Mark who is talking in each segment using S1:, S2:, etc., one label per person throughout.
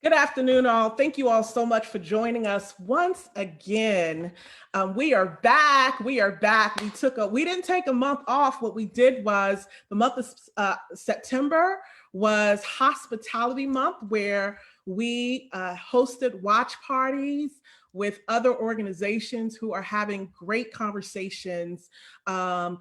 S1: Good afternoon, all. Thank you all so much for joining us once again. We are back. We didn't take a month off. What we did was the month of September was Hospitality Month, where we hosted watch parties with other organizations who are having great conversations on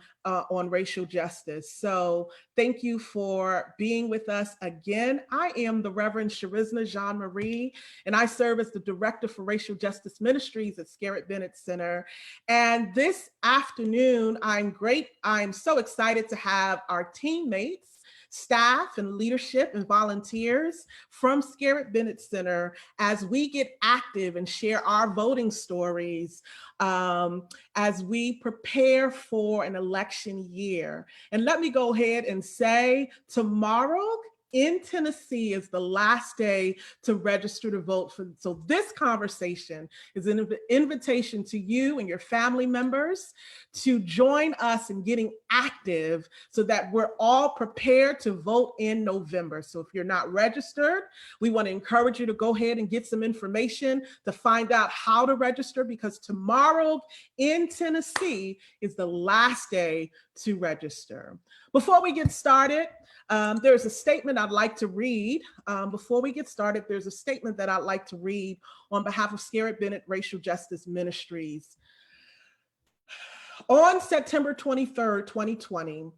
S1: racial justice. So thank you for being with us again. I am the Reverend Charisma Jean-Marie, and I serve as the Director for Racial Justice Ministries at Scarritt Bennett Center. And this afternoon, I'm so excited to have our teammates, staff and leadership and volunteers from Scarritt Bennett Center as we get active and share our voting stories as we prepare for an election year. And let me go ahead and say tomorrow in Tennessee is the last day to register to vote. So this conversation is an invitation to you and your family members to join us in getting active so that we're all prepared to vote in November. So if you're not registered, we want to encourage you to go ahead and get some information to find out how to register, because tomorrow in Tennessee is the last day to register. Before we get started, there's a statement I'd like to read. Before we get started, there's a statement that I'd like to read on behalf of Scarritt Bennett Racial Justice Ministries. On September 23rd, 2020,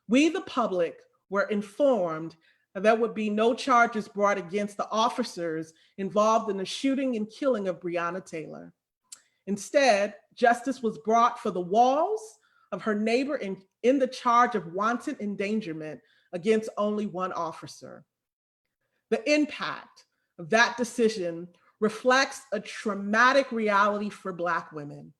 S1: we, the public, were informed that there would be no charges brought against the officers involved in the shooting and killing of Breonna Taylor. Instead, justice was brought for the walls of her neighbor in the charge of wanton endangerment against only one officer. The impact of that decision reflects a traumatic reality for Black women.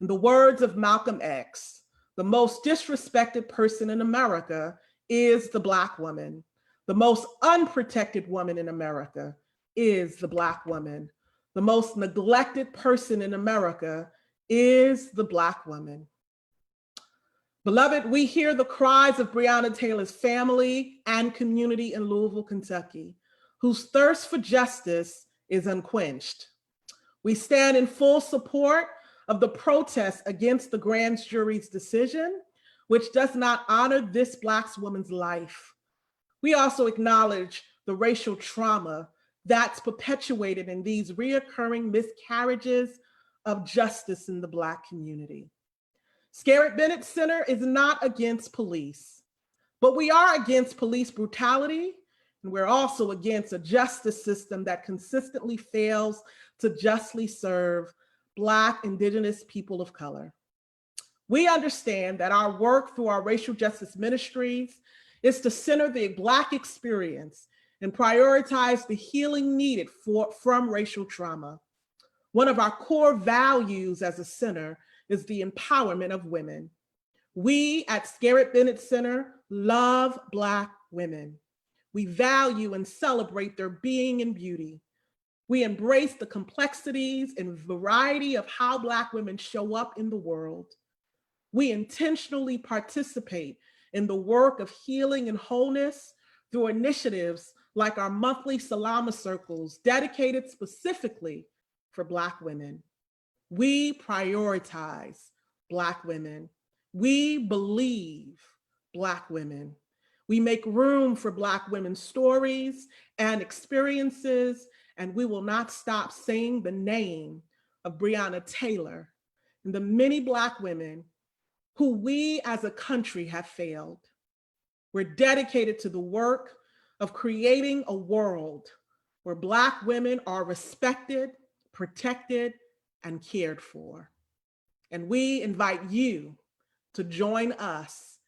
S1: In the words of Malcolm X, the most disrespected person in America is the Black woman. The most unprotected woman in America is the Black woman. The most neglected person in America is the Black woman. Beloved, we hear the cries of Breonna Taylor's family and community in Louisville, Kentucky, whose thirst for justice is unquenched. We stand in full support of the protest against the grand jury's decision, which does not honor this Black woman's life. We also acknowledge the racial trauma that's perpetuated in these reoccurring miscarriages of justice in the Black community. Scarritt Bennett Center is not against police, but we are against police brutality, and we're also against a justice system that consistently fails to justly serve Black, Indigenous people of color. We understand that our work through our racial justice ministries is to center the Black experience and prioritize the healing needed from racial trauma. One of our core values as a center is the empowerment of women. We at Scarritt Bennett Center love Black women. We value and celebrate their being and beauty. We embrace the complexities and variety of how Black women show up in the world. We intentionally participate in the work of healing and wholeness through initiatives like our monthly Salama Circles dedicated specifically for Black women. We prioritize Black women. We believe Black women. We make room for Black women's stories and experiences, and we will not stop saying the name of Breonna Taylor and the many Black women who we as a country have failed. We're dedicated to the work of creating a world where Black women are respected, protected, and cared for. And we invite you to join us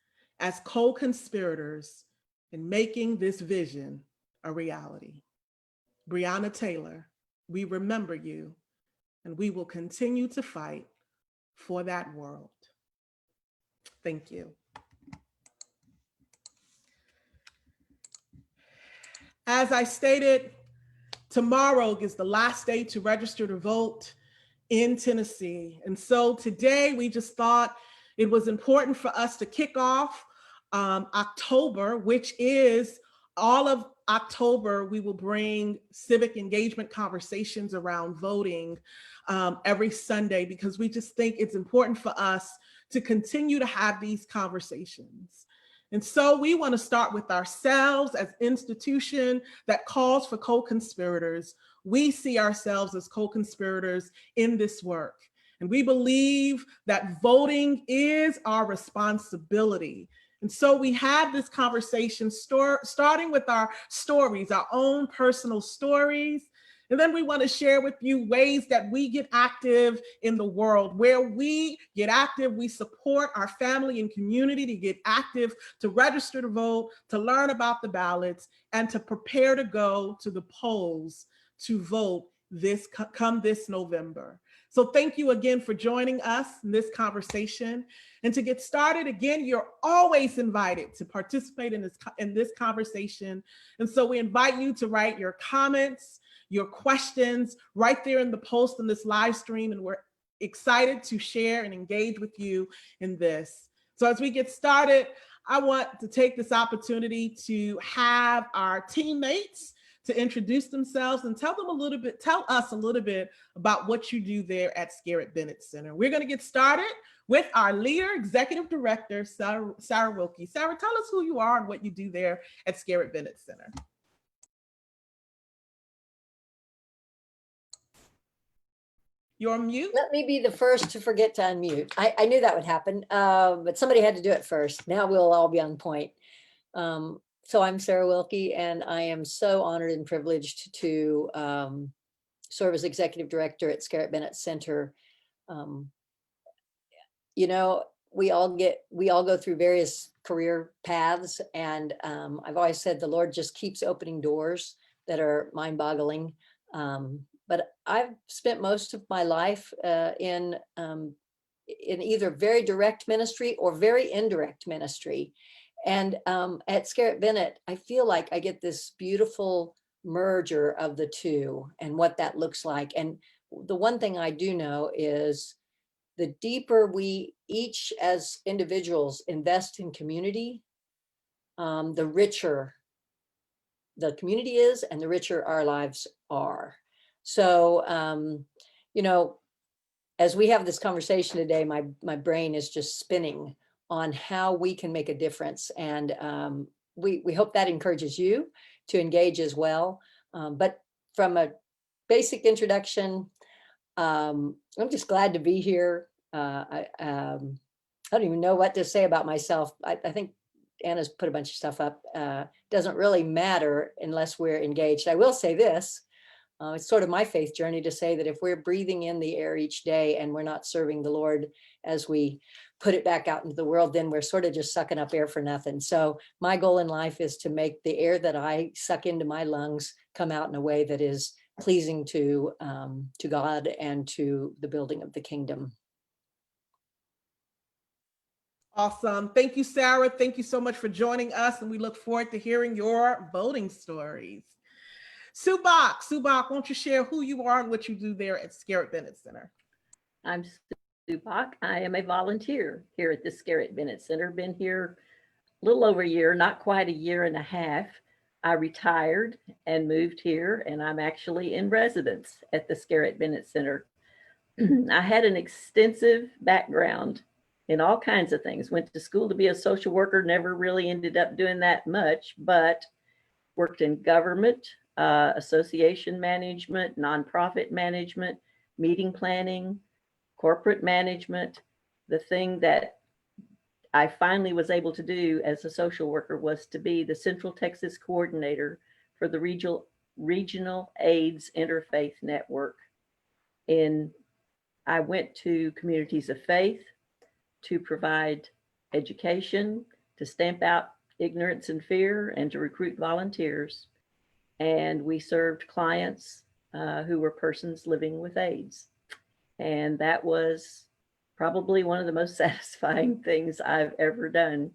S1: as co-conspirators in making this vision a reality. Breonna Taylor, we remember you, and we will continue to fight for that world. Thank you. As I stated, tomorrow is the last day to register to vote in Tennessee. And so today we just thought it was important for us to kick off October, which is all of October, we will bring civic engagement conversations around voting every Sunday, because we just think it's important for us to continue to have these conversations. And so we want to start with ourselves as an institution that calls for co-conspirators. We see ourselves as co-conspirators in this work. And we believe that voting is our responsibility. And so we have this conversation starting with our stories, our own personal stories. And then we want to share with you ways that we get active in the world. Where we get active, we support our family and community to get active, to register to vote, to learn about the ballots, and to prepare to go to the polls to vote this November. So thank you again for joining us in this conversation. And to get started, again, you're always invited to participate in this conversation. And so we invite you to write your comments, your questions right there in the post in this live stream. And we're excited to share and engage with you in this. So as we get started, I want to take this opportunity to have our teammates to introduce themselves and tell us a little bit about what you do there at Scarritt Bennett Center. We're going to get started with our leader, Executive Director, Sarah Wilkie. Sarah, tell us who you are and what you do there at Scarritt Bennett Center. You're on mute.
S2: Let me be the first to forget to unmute. I knew that would happen, but somebody had to do it first. Now we'll all be on point. So I'm Sarah Wilkie, and I am so honored and privileged to serve as Executive Director at Scarritt Bennett Center. You know, we all go through various career paths, and I've always said the Lord just keeps opening doors that are mind-boggling. But I've spent most of my life in either very direct ministry or very indirect ministry. And at Scarritt Bennett, I feel like I get this beautiful merger of the two and what that looks like. And the one thing I do know is the deeper we each as individuals invest in community, the richer the community is and the richer our lives are. So, you know, as we have this conversation today, my brain is just spinning on how we can make a difference. And we hope that encourages you to engage as well. But from a basic introduction, I'm just glad to be here. I don't even know what to say about myself. I think Anna's put a bunch of stuff up. Doesn't really matter unless we're engaged. I will say this. It's sort of my faith journey to say that if we're breathing in the air each day and we're not serving the Lord as we put it back out into the world, then we're sort of just sucking up air for nothing. So my goal in life is to make the air that I suck into my lungs come out in a way that is pleasing to God and to the building of the kingdom.
S1: Awesome. Thank you, Sarah. Thank you so much for joining us. And we look forward to hearing your voting stories. Subak, won't you share who you are and what you do there at Scarritt Bennett Center?
S3: I'm Subak. I am a volunteer here at the Scarritt Bennett Center. Been here a little over a year, not quite a year and a half. I retired and moved here, and I'm actually in residence at the Scarritt Bennett Center. I had an extensive background in all kinds of things. Went to school to be a social worker, never really ended up doing that much, but worked in government, association management, nonprofit management, meeting planning, corporate management. The thing that I finally was able to do as a social worker was to be the Central Texas coordinator for the Regional AIDS Interfaith Network. I went to communities of faith to provide education, to stamp out ignorance and fear, and to recruit volunteers. And we served clients who were persons living with AIDS. And that was probably one of the most satisfying things I've ever done.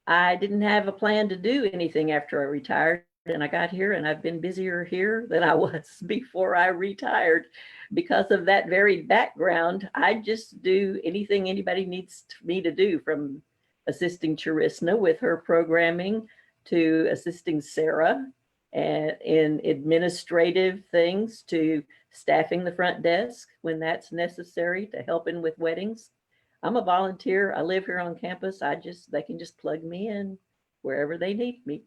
S3: I didn't have a plan to do anything after I retired, and I got here, and I've been busier here than I was before I retired. Because of that very background, I just do anything anybody needs me to do, from assisting Charisma with her programming to assisting Sarah and in administrative things, to staffing the front desk when that's necessary, to helping with weddings. I'm a volunteer. I live here on campus. They can just plug me in wherever they need me.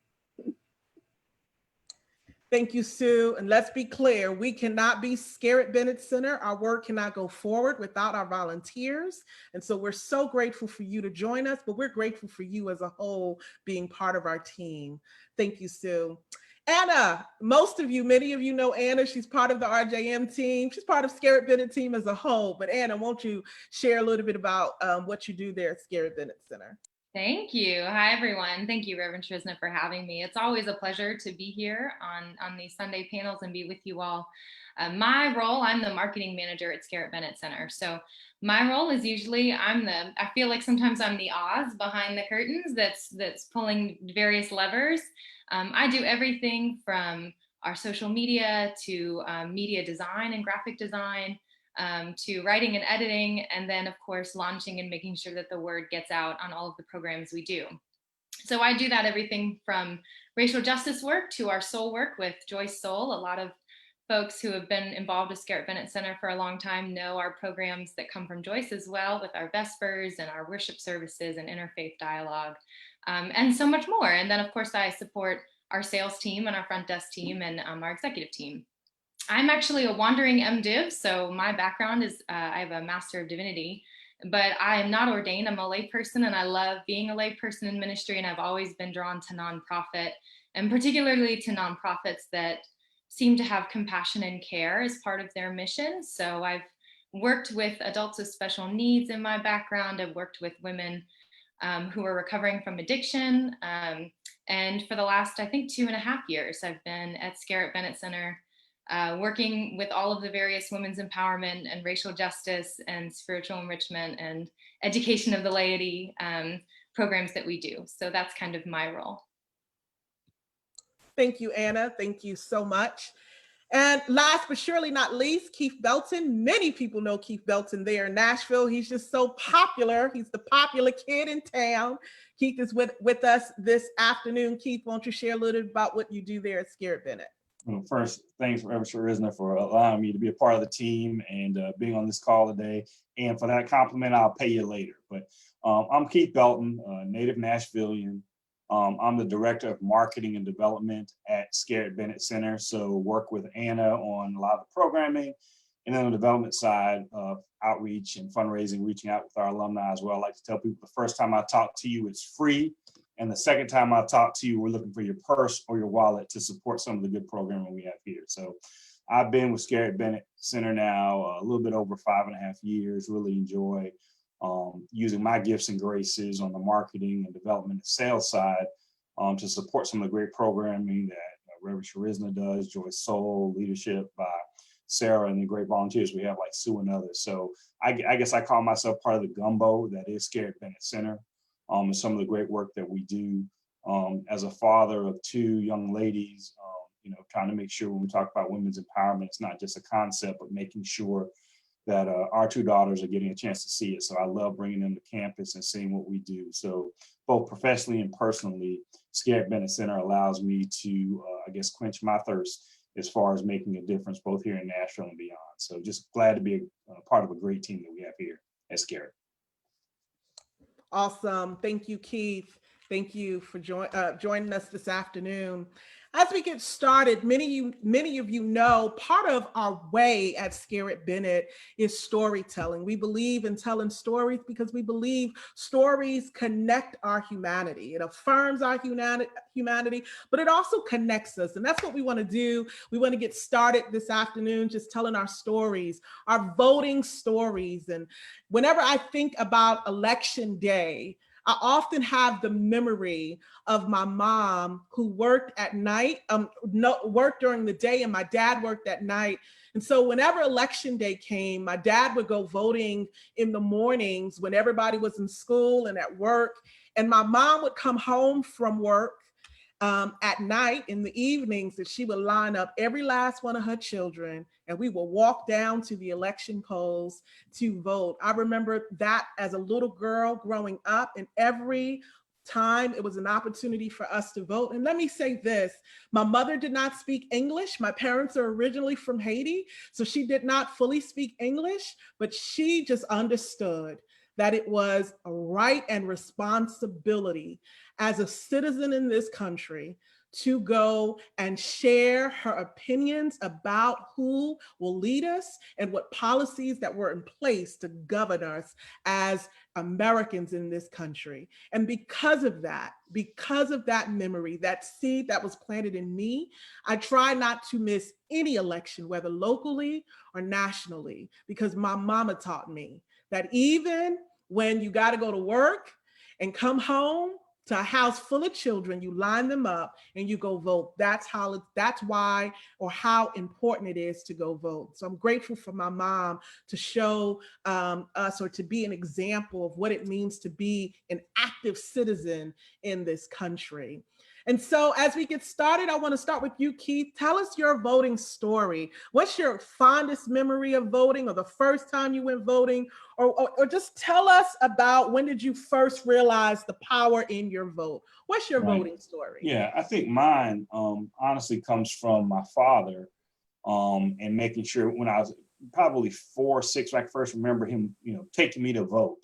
S1: Thank you, Sue. And let's be clear, we cannot be Scarritt Bennett Center. Our work cannot go forward without our volunteers. And so we're so grateful for you to join us, but we're grateful for you as a whole being part of our team. Thank you, Sue. Anna, many of you know Anna. She's part of the RJM team. She's part of Scarritt Bennett team as a whole. But Anna, won't you share a little bit about what you do there at Scarritt Bennett Center?
S4: Thank you. Hi, everyone. Thank you, Reverend Trisna, for having me. It's always a pleasure to be here on these Sunday panels and be with you all. My role, I'm the marketing manager at Scarritt Bennett Center. So my role is usually, I feel like sometimes I'm the Oz behind the curtains that's pulling various levers. I do everything from our social media to media design and graphic design, to writing and editing, and then of course launching and making sure that the word gets out on all of the programs we do. So I do that everything from racial justice work to our soul work with Joyce Soul. A lot of folks who have been involved with Scarritt Bennett Center for a long time know our programs that come from Joyce as well, with our Vespers and our worship services and interfaith dialogue, and so much more. And then of course I support our sales team and our front desk team and our executive team. I'm actually a wandering MDiv, so my background is I have a Master of Divinity, but I am not ordained. I'm a layperson, and I love being a layperson in ministry, and I've always been drawn to nonprofit, and particularly to nonprofits that seem to have compassion and care as part of their mission. So I've worked with adults with special needs in my background. I've worked with women who are recovering from addiction, and for the last, I think, 2.5 years, I've been at Scarritt Bennett Center, working with all of the various women's empowerment and racial justice and spiritual enrichment and education of the laity programs that we do. So that's kind of my role.
S1: Thank you, Anna. Thank you so much. And last but surely not least, Keith Belton. Many people know Keith Belton there in Nashville. He's just so popular. He's the popular kid in town. Keith is with us this afternoon. Keith, won't you share a little bit about what you do there at Scarritt Bennett?
S5: Well, first, thanks, Reverend Trisna, for allowing me to be a part of the team and being on this call today. And for that compliment, I'll pay you later. But I'm Keith Belton, native Nashvilleian. I'm the Director of Marketing and Development at Scarritt Bennett Center. So work with Anna on a lot of the programming. And then on the development side of outreach and fundraising, reaching out with our alumni as well. I like to tell people the first time I talk to you, it's free. And the second time I talk to you, we're looking for your purse or your wallet to support some of the good programming we have here. So I've been with Scarritt Bennett Center now a little bit over 5.5 years, really enjoy using my gifts and graces on the marketing and development and sales side to support some of the great programming that Reverend Trisna does, Joyce Soul, leadership by Sarah, and the great volunteers we have like Sue and others. So I guess I call myself part of the gumbo that is Scarritt Bennett Center. And some of the great work that we do as a father of 2 young ladies, trying to make sure when we talk about women's empowerment, it's not just a concept, but making sure that our 2 daughters are getting a chance to see it. So I love bringing them to campus and seeing what we do. So both professionally and personally, Scarritt Bennett Center allows me to, quench my thirst as far as making a difference both here in Nashville and beyond. So just glad to be a part of a great team that we have here at Scarritt.
S1: Awesome. Thank you, Keith. Thank you for joining us this afternoon. As we get started, many of you know, part of our way at Scarritt Bennett is storytelling. We believe in telling stories because we believe stories connect our humanity. It affirms our humanity, but it also connects us. And that's what we want to do. We want to get started this afternoon just telling our stories, our voting stories. And whenever I think about Election Day, I often have the memory of my mom who worked at night, worked during the day, and my dad worked at night. And so whenever Election Day came, my dad would go voting in the mornings when everybody was in school and at work. And my mom would come home from work at night in the evenings, that she would line up every last one of her children, and we will walk down to the election polls to vote. I remember that as a little girl growing up, and every time. It was an opportunity for us to vote. And let me say this, my mother did not speak English. My parents are originally from Haiti, so she did not fully speak English, but she just understood that it was a right and responsibility as a citizen in this country to go and share her opinions about who will lead us and what policies that were in place to govern us as Americans in this country. And because of that memory, that seed that was planted in me, I try not to miss any election, whether locally or nationally, because my mama taught me that even when you got to go to work and come home to a house full of children, you line them up and you go vote. That's why, or how important it is to go vote. So I'm grateful for my mom to show us, or to be an example of what it means to be an active citizen in this country. And so as we get started, I want to start with you, Keith. Tell us your voting story. What's your fondest memory of voting, or the first time you went voting, or just tell us about when did you first realize the power in your vote? What's your voting story?
S5: Yeah, I think mine honestly comes from my father, and making sure when I was probably 4 or 6, I first remember him, taking me to vote.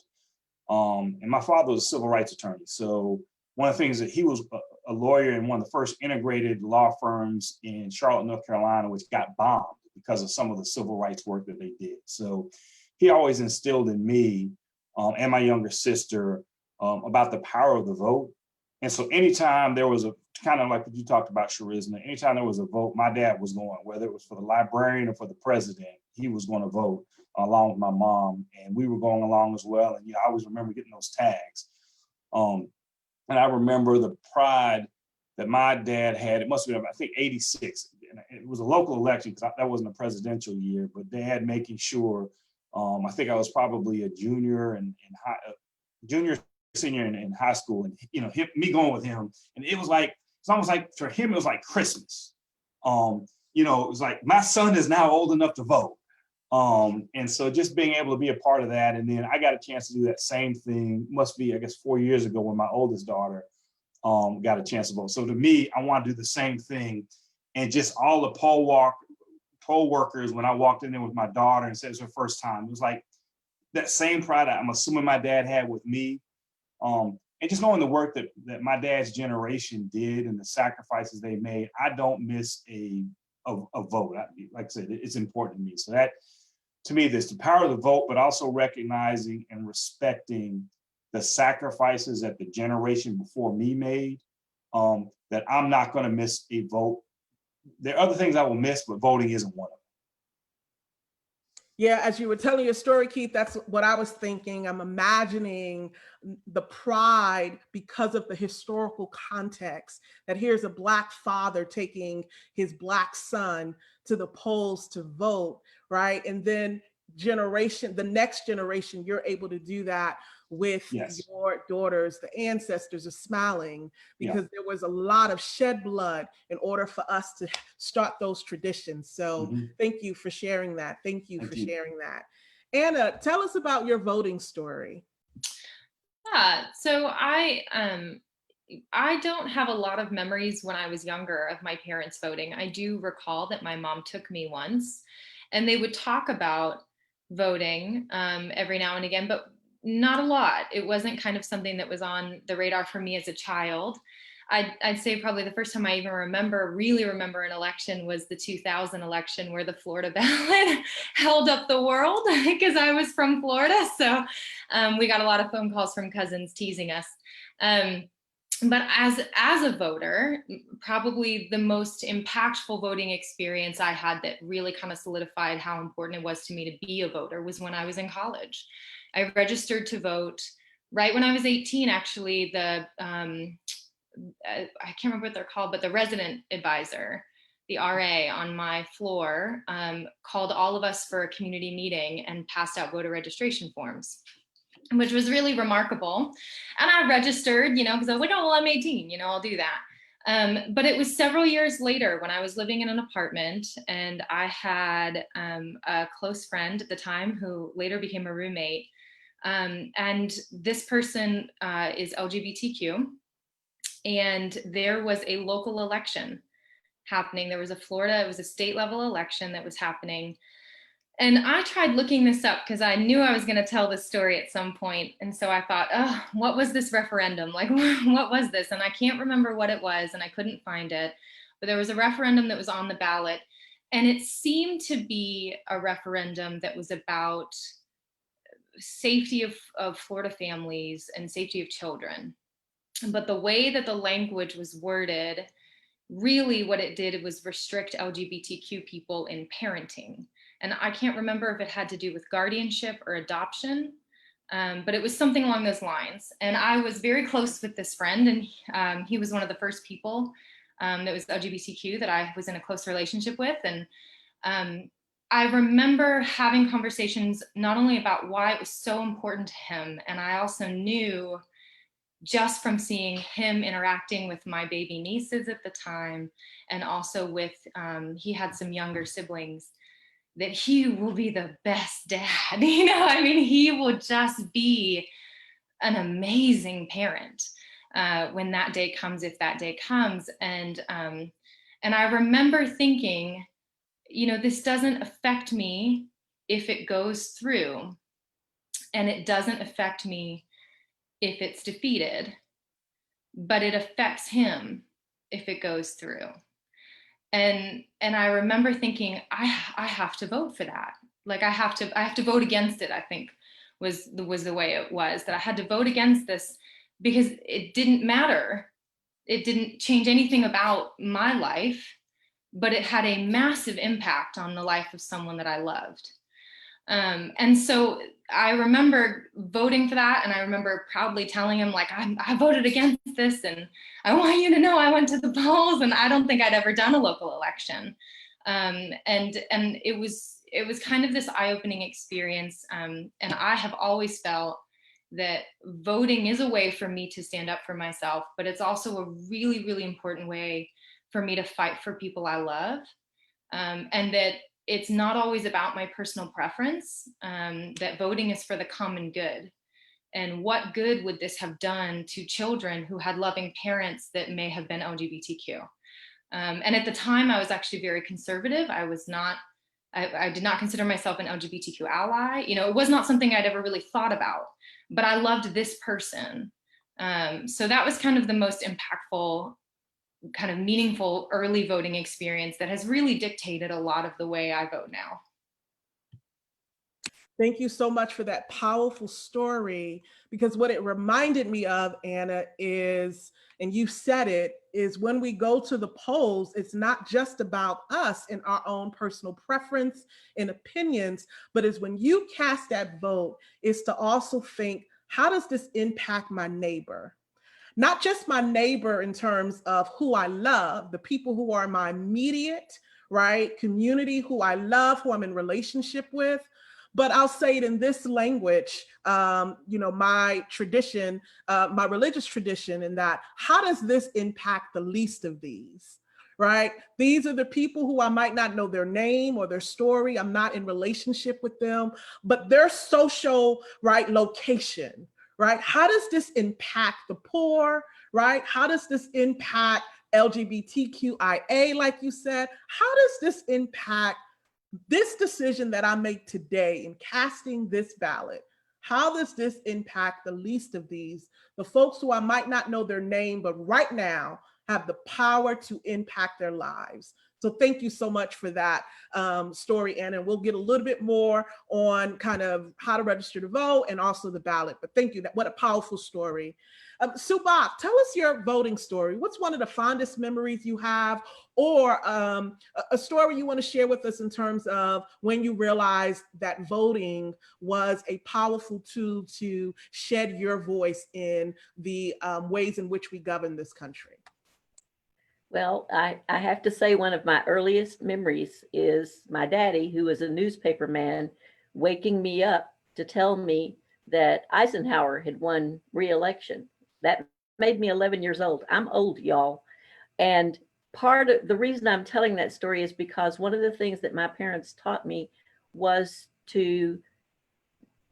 S5: And my father was a civil rights attorney. So one of the things that he was a lawyer in one of the first integrated law firms in Charlotte, North Carolina, which got bombed because of some of the civil rights work that they did. So he always instilled in me and my younger sister about the power of the vote. And so anytime there was a, kind of like what you talked about, Charisma, anytime there was a vote, my dad was going, whether it was for the librarian or for the president, he was going to vote along with my mom, and we were going along as well. And I always remember getting those tags. And I remember the pride that my dad had. It must have been, I think, 86. It was a local election because that wasn't a presidential year, but Dad making sure, I think I was probably a junior senior in high school, and me going with him, and it was like, it's almost like for him it was like Christmas. It was like my son is now old enough to vote, and so just being able to be a part of that. And then I got a chance to do that same thing, must be I guess 4 years ago, when my oldest daughter got a chance to vote. So to me, I want to do the same thing, and just all the poll workers, when I walked in there with my daughter and said it was her first time, it was like that same pride I'm assuming my dad had with me. And just knowing the work that my dad's generation did and the sacrifices they made, I don't miss a vote. Like I said, it's important to me. So that, to me, there's the power of the vote, but also recognizing and respecting the sacrifices that the generation before me made, that I'm not going to miss a vote. There are other things I will miss, but voting isn't one of them.
S1: Yeah, as you were telling your story, Keith, that's what I was thinking. I'm imagining the pride because of the historical context, that here's a Black father taking his Black son to the polls to vote, right? And then the next generation, you're able to do that with your daughters. The ancestors are smiling because there was a lot of shed blood in order for us to start those traditions. So thank you for sharing that. Thank you for sharing that. Anna, tell us about your voting story.
S4: Yeah, so I don't have a lot of memories when I was younger of my parents voting. I do recall that my mom took me once, and they would talk about voting every now and again, but not a lot. It wasn't kind of something that was on the radar for me as a child. I'd say probably the first time I even really remember an election was the 2000 election, where the Florida ballot held up the world because I was from Florida. So we got a lot of phone calls from cousins teasing us. But as a voter, probably the most impactful voting experience I had that really kind of solidified how important it was to me to be a voter was when I was in college. I registered to vote right when I was 18, actually. I can't remember what they're called, but the resident advisor, the RA on my floor, called all of us for a community meeting and passed out voter registration forms, which was really remarkable. And I registered, because I was like, oh, well, I'm 18, I'll do that. But it was several years later when I was living in an apartment, and I had a close friend at the time who later became a roommate, And this person is LGBTQ. And there was a local election happening. There was it was a state level election that was happening. And I tried looking this up because I knew I was going to tell this story at some point. And so I thought, oh, what was this referendum? Like, what was this? And I can't remember what it was, and I couldn't find it. But there was a referendum that was on the ballot. And it seemed to be a referendum that was about safety of Florida families and safety of children. But the way that the language was worded, really what it did was restrict LGBTQ people in parenting. And I can't remember if it had to do with guardianship or adoption, but it was something along those lines. And I was very close with this friend, and he was one of the first people that was LGBTQ that I was in a close relationship with. And I remember having conversations not only about why it was so important to him, and I also knew just from seeing him interacting with my baby nieces at the time, and also with, he had some younger siblings, that he will be the best dad. I mean, he will just be an amazing parent when that day comes, if that day comes. And I remember thinking, this doesn't affect me if it goes through, and it doesn't affect me if it's defeated, but it affects him if it goes through. And I remember thinking, I have to vote for that. Like I have to vote against it, I think was the way it was, that I had to vote against this because it didn't matter. It didn't change anything about my life, but it had a massive impact on the life of someone that I loved. And so I remember voting for that, and I remember proudly telling him, like, I voted against this, and I want you to know I went to the polls, and I don't think I'd ever done a local election. And it was kind of this eye-opening experience. And I have always felt that voting is a way for me to stand up for myself, but it's also a really, really important way for me to fight for people I love. And that it's not always about my personal preference, that voting is for the common good. And what good would this have done to children who had loving parents that may have been LGBTQ? And at the time, I was actually very conservative. I did not consider myself an LGBTQ ally. It was not something I'd ever really thought about, but I loved this person. So that was kind of the most impactful, kind of meaningful early voting experience that has really dictated a lot of the way I vote now.
S1: Thank you so much for that powerful story, because what it reminded me of, Anna, is, and you said it, is when we go to the polls, it's not just about us and our own personal preference and opinions, but it's when you cast that vote, is to also think, how does this impact my neighbor? Not just my neighbor in terms of who I love, the people who are my immediate, right, community, who I love, who I'm in relationship with, but I'll say it in this language, my tradition, my religious tradition, in that, how does this impact the least of these, right? These are the people who I might not know their name or their story. I'm not in relationship with them, but their social, right, location, right? How does this impact the poor, right? How does this impact LGBTQIA, like you said? How does this impact this decision that I make today in casting this ballot? How does this impact the least of these, the folks who I might not know their name, but right now have the power to impact their lives? So thank you so much for that story, Anna. And we'll get a little bit more on kind of how to register to vote and also the ballot. But thank you. What a powerful story. Subak, tell us your voting story. What's one of the fondest memories you have, or a story you want to share with us in terms of when you realized that voting was a powerful tool to shed your voice in the ways in which we govern this country?
S3: Well, I have to say one of my earliest memories is my daddy, who was a newspaper man, waking me up to tell me that Eisenhower had won re-election. That made me 11 years old. I'm old, y'all. And part of the reason I'm telling that story is because one of the things that my parents taught me was to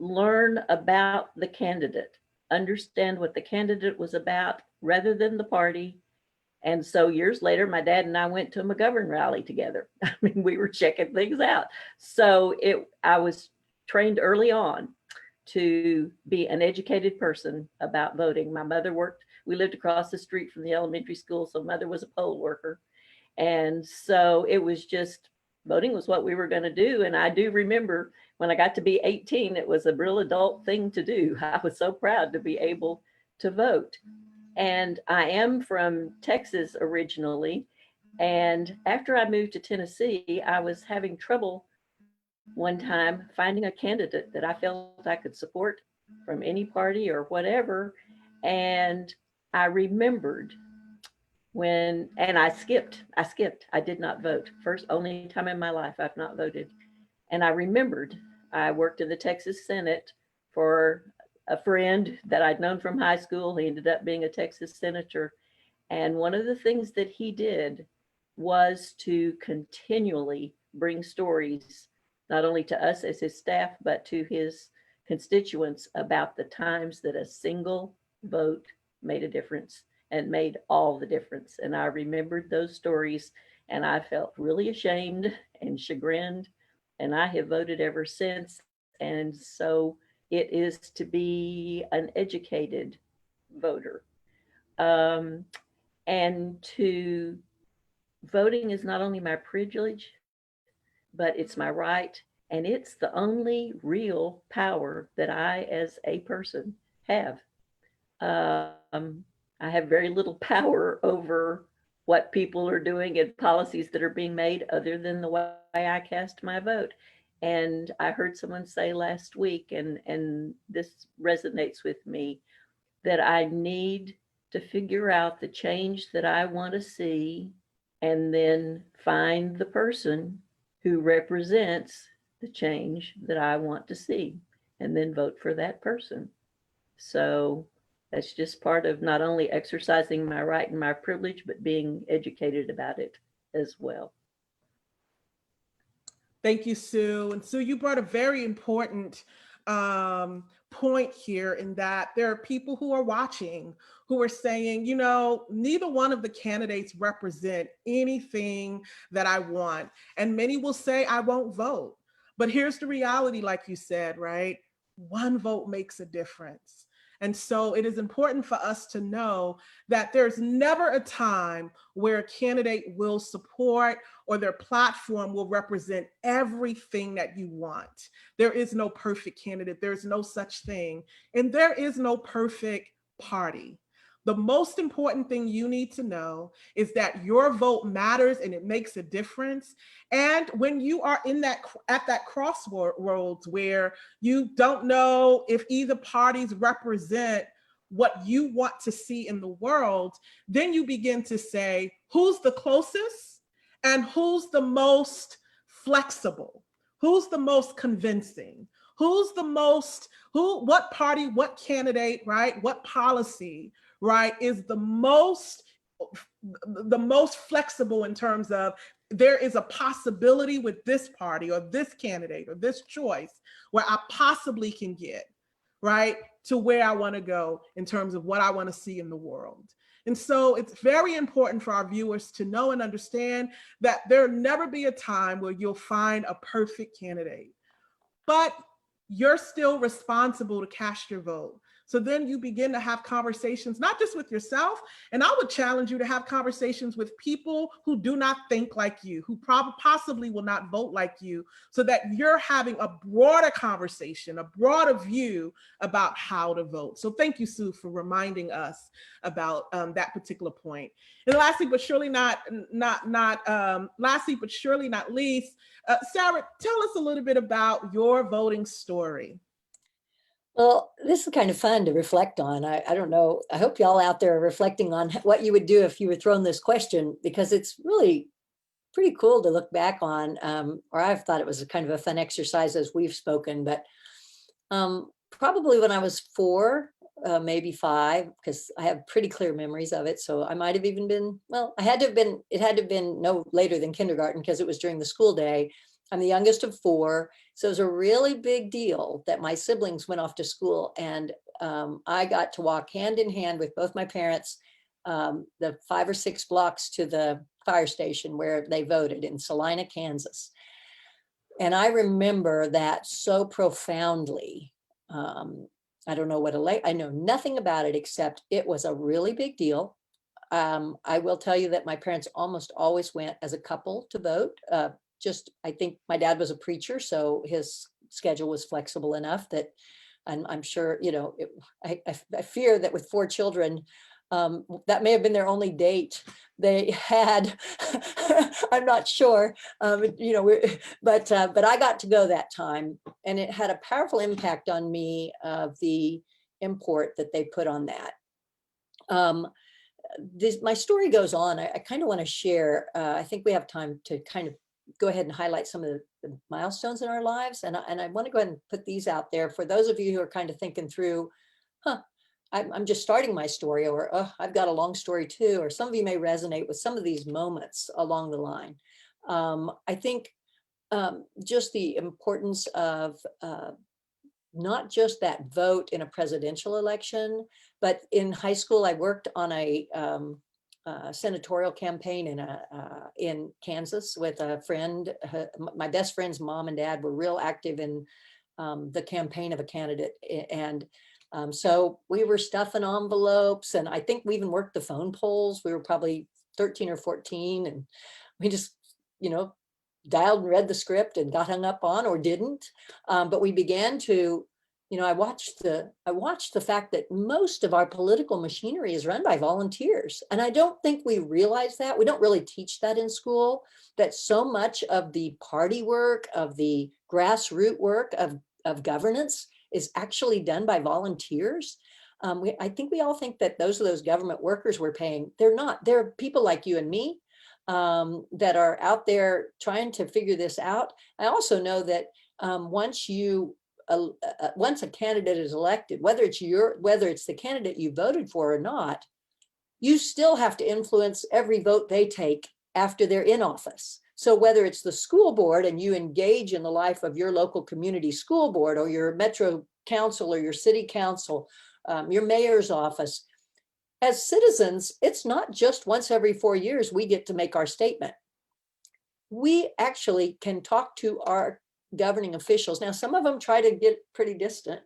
S3: learn about the candidate, understand what the candidate was about rather than the party. And so years later, my dad and I went to a McGovern rally together. I mean, we were checking things out. So I was trained early on to be an educated person about voting. My mother we lived across the street from the elementary school, so mother was a poll worker. And so it was just, voting was what we were going to do. And I do remember when I got to be 18, it was a real adult thing to do. I was so proud to be able to vote. And I am from Texas originally. And after I moved to Tennessee, I was having trouble one time finding a candidate that I felt I could support from any party or whatever. And I remembered and I skipped. I did not vote. Only time in my life I've not voted. And I remembered I worked in the Texas Senate for a friend that I'd known from high school. He ended up being a Texas senator. And one of the things that he did was to continually bring stories, not only to us as his staff, but to his constituents about the times that a single vote made a difference and made all the difference. And I remembered those stories and I felt really ashamed and chagrined. And I have voted ever since. And so it is to be an educated voter. And voting is not only my privilege, but it's my right. And it's the only real power that I, as a person, have. I have very little power over what people are doing and policies that are being made other than the way I cast my vote. And I heard someone say last week, and this resonates with me, that I need to figure out the change that I want to see and then find the person who represents the change that I want to see and then vote for that person. So that's just part of not only exercising my right and my privilege, but being educated about it as well.
S1: Thank you, Sue. And Sue, you brought a very important point here in that there are people who are watching who are saying, you know, neither one of the candidates represent anything that I want. And many will say, I won't vote. But here's the reality, like you said, right? One vote makes a difference. And so it is important for us to know that there's never a time where a candidate will support or their platform will represent everything that you want. There is no perfect candidate. There's no such thing. And there is no perfect party. The most important thing you need to know is that your vote matters and it makes a difference. And when you are at that crossroads where you don't know if either parties represent what you want to see in the world, then you begin to say, who's the closest and who's the most flexible? Who's the most convincing? What party, what candidate, right? What policy, right, is the most flexible in terms of there is a possibility with this party or this candidate or this choice where I possibly can get, right, to where I want to go in terms of what I want to see in the world. And so it's very important for our viewers to know and understand that there'll never be a time where you'll find a perfect candidate, but you're still responsible to cast your vote. So then you begin to have conversations, not just with yourself, and I would challenge you to have conversations with people who do not think like you, who possibly will not vote like you, so that you're having a broader conversation, a broader view about how to vote. So thank you, Sue, for reminding us about that particular point. And lastly, but surely not least, Scarritt, tell us a little bit about your voting story.
S2: Well, this is kind of fun to reflect on. I don't know. I hope y'all out there are reflecting on what you would do if you were thrown this question, because it's really pretty cool to look back on, or I've thought it was a kind of a fun exercise as we've spoken, but probably when I was 4, maybe 5, because I have pretty clear memories of it. So I might have even been, well, it had to have been no later than kindergarten because it was during the school day. I'm the youngest of 4. So it was a really big deal that my siblings went off to school, and I got to walk hand in hand with both my parents, the 5 or 6 blocks to the fire station where they voted in Salina, Kansas. And I remember that so profoundly. I don't know what I know nothing about it, except it was a really big deal. I will tell you that my parents almost always went as a couple to vote. I think my dad was a preacher, so his schedule was flexible enough that, and I'm sure, I fear that with 4 children, that may have been their only date they had. I'm not sure, but I got to go that time, and it had a powerful impact on me of the import that they put on that. My story goes on. I kind of want to share. I think we have time to kind of go ahead and highlight some of the milestones in our lives, and I want to go ahead and put these out there for those of you who are kind of thinking through, I'm just starting my story, or I've got a long story too, or some of you may resonate with some of these moments along the line. I think just the importance of not just that vote in a presidential election, but in high school, I worked on a senatorial campaign in Kansas with a friend. My best friend's mom and dad were real active in the campaign of a candidate. And so we were stuffing envelopes, and I think we even worked the phone polls. We were probably 13 or 14, and we just, dialed and read the script and got hung up on, or didn't. But we began to, I watched the fact that most of our political machinery is run by volunteers. And I don't think we realize that. We don't really teach that in school, that so much of the party work, of the grassroots work of governance is actually done by volunteers. I think we all think that those are those government workers we're paying. They're not. They're people like you and me that are out there trying to figure this out. I also know that once a candidate is elected, whether it's the candidate you voted for or not, you still have to influence every vote they take after they're in office. So whether it's the school board and you engage in the life of your local community school board, or your metro council, or your city council, your mayor's office, as citizens, it's not just once every 4 years we get to make our statement. We actually can talk to our governing officials. Now, some of them try to get pretty distant,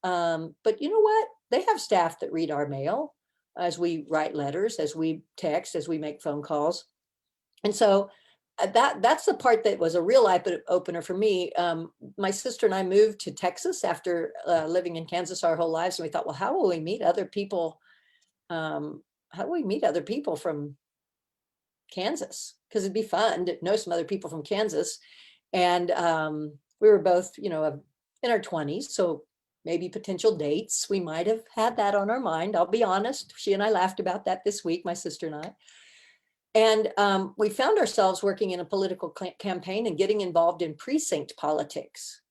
S2: but you know what? They have staff that read our mail as we write letters, as we text, as we make phone calls. And so that's the part that was a real eye opener for me. My sister and I moved to Texas after living in Kansas our whole lives. And we thought, well, how will we meet other people? How do we meet other people from Kansas? Because it'd be fun to know some other people from Kansas. And we were both, in our 20s. So maybe potential dates. We might have had that on our mind. I'll be honest. She and I laughed about that this week, my sister and I. And we found ourselves working in a political campaign and getting involved in precinct politics.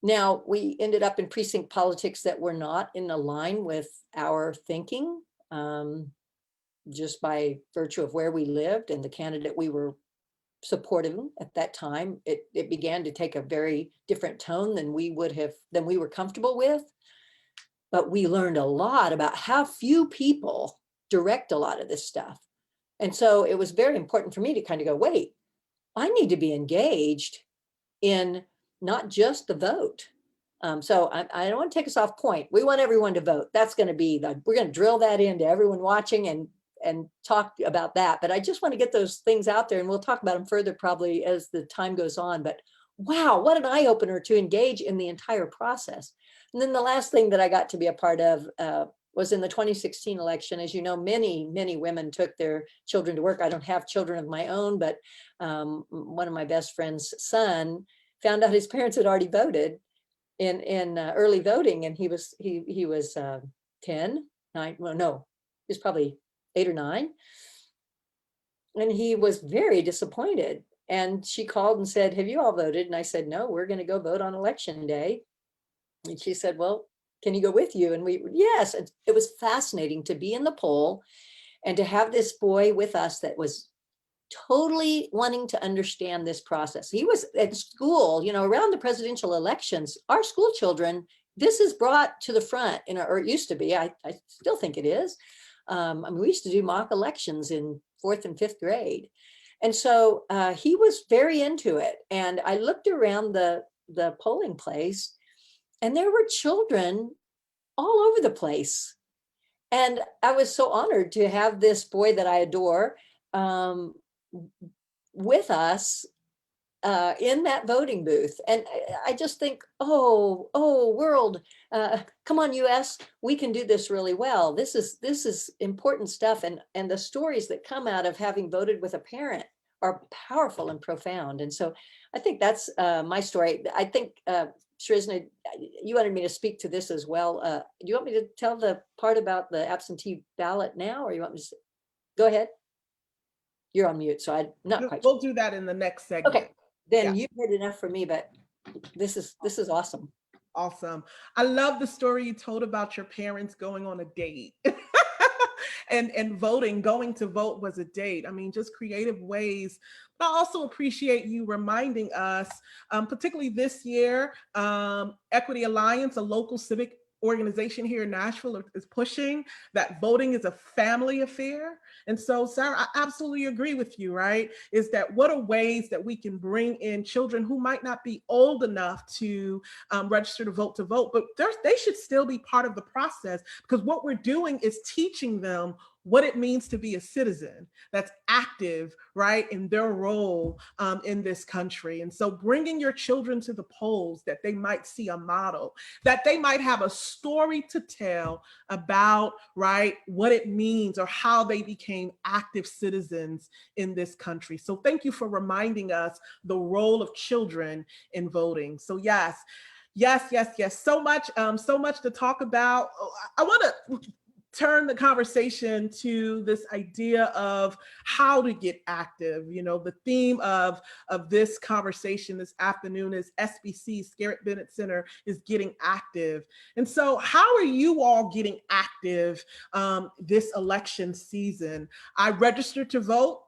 S2: Now, we ended up in precinct politics that were not in line with our thinking, just by virtue of where we lived and the candidate we were supporting at that time. It began to take a very different tone than we were comfortable with. But we learned a lot about how few people direct a lot of this stuff. And so it was very important for me to kind of go, wait, I need to be engaged in not just the vote. So I don't want to take us off point. We want everyone to vote. That's going to be we're going to drill that into everyone watching and talk about that. But I just want to get those things out there, and we'll talk about them further probably as the time goes on. But wow, what an eye opener to engage in the entire process. And then the last thing that I got to be a part of was in the 2016 election. As you know, many, many women took their children to work. I don't have children of my own, but one of my best friend's son found out his parents had already voted in early voting, and he was 10, 9. Well, no, he was probably 8 or 9, and he was very disappointed. And she called and said, "Have you all voted?" And I said, "No, we're going to go vote on election day." And she said, "Well, can you go with you?" And yes, it was fascinating to be in the poll and to have this boy with us that was totally wanting to understand this process. He was at school, you know, around the presidential elections, our school children, this is brought to the front, or it used to be, I still think it is. I mean, we used to do mock elections in 4th and 5th grade. And so he was very into it. And I looked around the polling place, and there were children all over the place. And I was so honored to have this boy that I adore with us in that voting booth. And I just think, oh, world, come on, US, we can do this really well. This is important stuff. And the stories that come out of having voted with a parent are powerful and profound. And so I think that's my story. I think, Shrishna, you wanted me to speak to this as well. Do you want me to tell the part about the absentee ballot now, or you want me to go ahead? You're on mute, so I'm not quite
S1: We'll do that in the next segment.
S2: Okay, then
S1: Yeah.
S2: you've heard enough from me, but this is awesome.
S1: Awesome. I love the story you told about your parents going on a date. And voting, going to vote was a date. I mean, just creative ways. But I also appreciate you reminding us, particularly this year, Equity Alliance, a local civic organization here in Nashville, is pushing that voting is a family affair. And so, Sarah, I absolutely agree with you, right? Is that what are ways that we can bring in children who might not be old enough to register to vote, but they should still be part of the process, because what we're doing is teaching them what it means to be a citizen that's active, right, in their role in this country. And so bringing your children to the polls, that they might see a model, that they might have a story to tell about, right, what it means or how they became active citizens in this country. So thank you for reminding us the role of children in voting. So yes. So much to talk about. I want to turn the conversation to this idea of how to get active. You know, the theme of this conversation this afternoon is SBC, Scarritt Bennett Center, is getting active. And so how are you all getting active this election season? I registered to vote.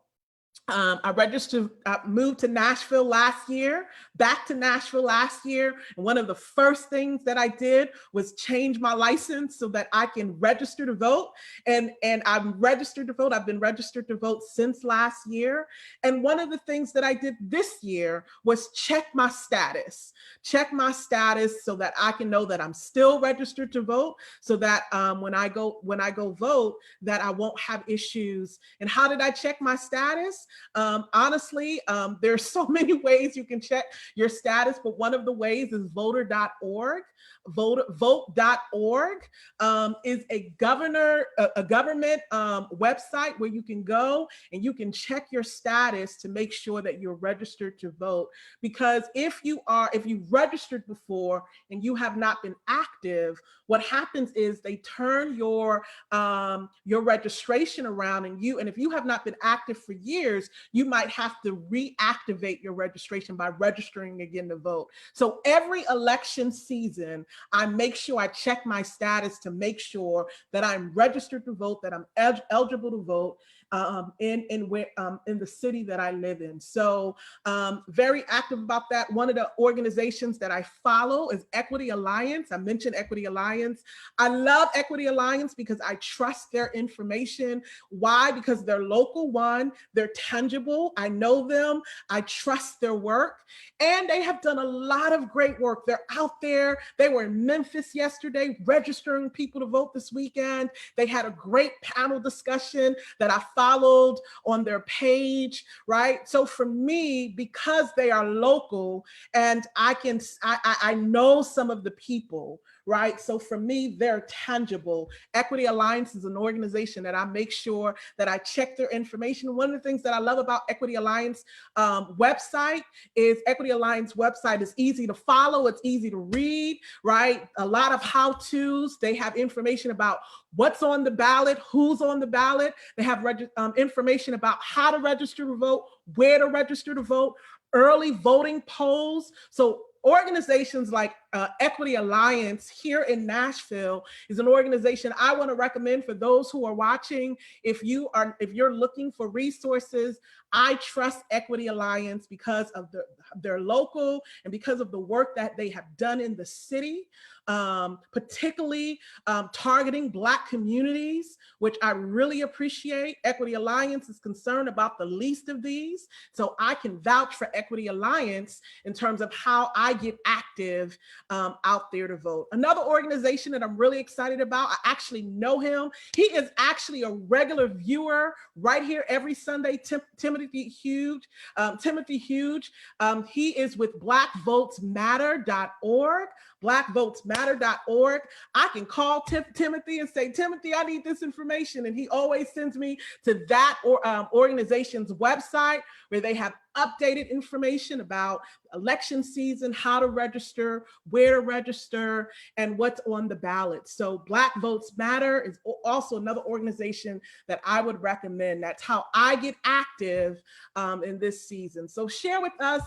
S1: I moved to Nashville last year, back to Nashville last year. And one of the first things that I did was change my license so that I can register to vote. And I'm registered to vote. I've been registered to vote since last year. And one of the things that I did this year was check my status so that I can know that I'm still registered to vote, so that when I go vote, that I won't have issues. And how did I check my status? Honestly, there's so many ways you can check your status, but one of the ways is voter.org. Vote.org is a government website where you can go and you can check your status to make sure that you're registered to vote. Because if you've registered before and you have not been active, what happens is they turn your registration around, and if you have not been active for years, you might have to reactivate your registration by registering again to vote. So every election season, I make sure I check my status to make sure that I'm registered to vote, that I'm eligible to vote in the city that I live in. So very active about that. One of the organizations that I follow is Equity Alliance. I mentioned Equity Alliance. I love Equity Alliance because I trust their information. Why? Because they're local, one, they're tangible. I know them. I trust their work. And they have done a lot of great work. They're out there. They were in Memphis yesterday registering people to vote this weekend. They had a great panel discussion that I followed on their page, right? So for me, because they are local and I know some of the people, right? So for me, they're tangible. Equity Alliance is an organization that I make sure that I check their information. One of the things that I love about Equity Alliance website is Equity Alliance website is easy to follow. It's easy to read, right? A lot of how-tos. They have information about what's on the ballot, who's on the ballot. They have information about how to register to vote, where to register to vote, early voting polls. So organizations like Equity Alliance here in Nashville is an organization I want to recommend for those who are watching. If you're looking for resources, I trust Equity Alliance because of their local and because of the work that they have done in the city, particularly targeting Black communities, which I really appreciate. Equity Alliance is concerned about the least of these. So I can vouch for Equity Alliance in terms of how I get active out there to vote. Another organization that I'm really excited about, I actually know him. He is actually a regular viewer right here every Sunday, Timothy Hughes. He is with blackvotesmatter.org, blackvotesmatter.org. I can call Timothy and say, Timothy, I need this information. And he always sends me to that organization's website where they have updated information about election season, how to register, where to register, and what's on the ballot. So Black Votes Matter is also another organization that I would recommend. That's how I get active in this season. So share with us,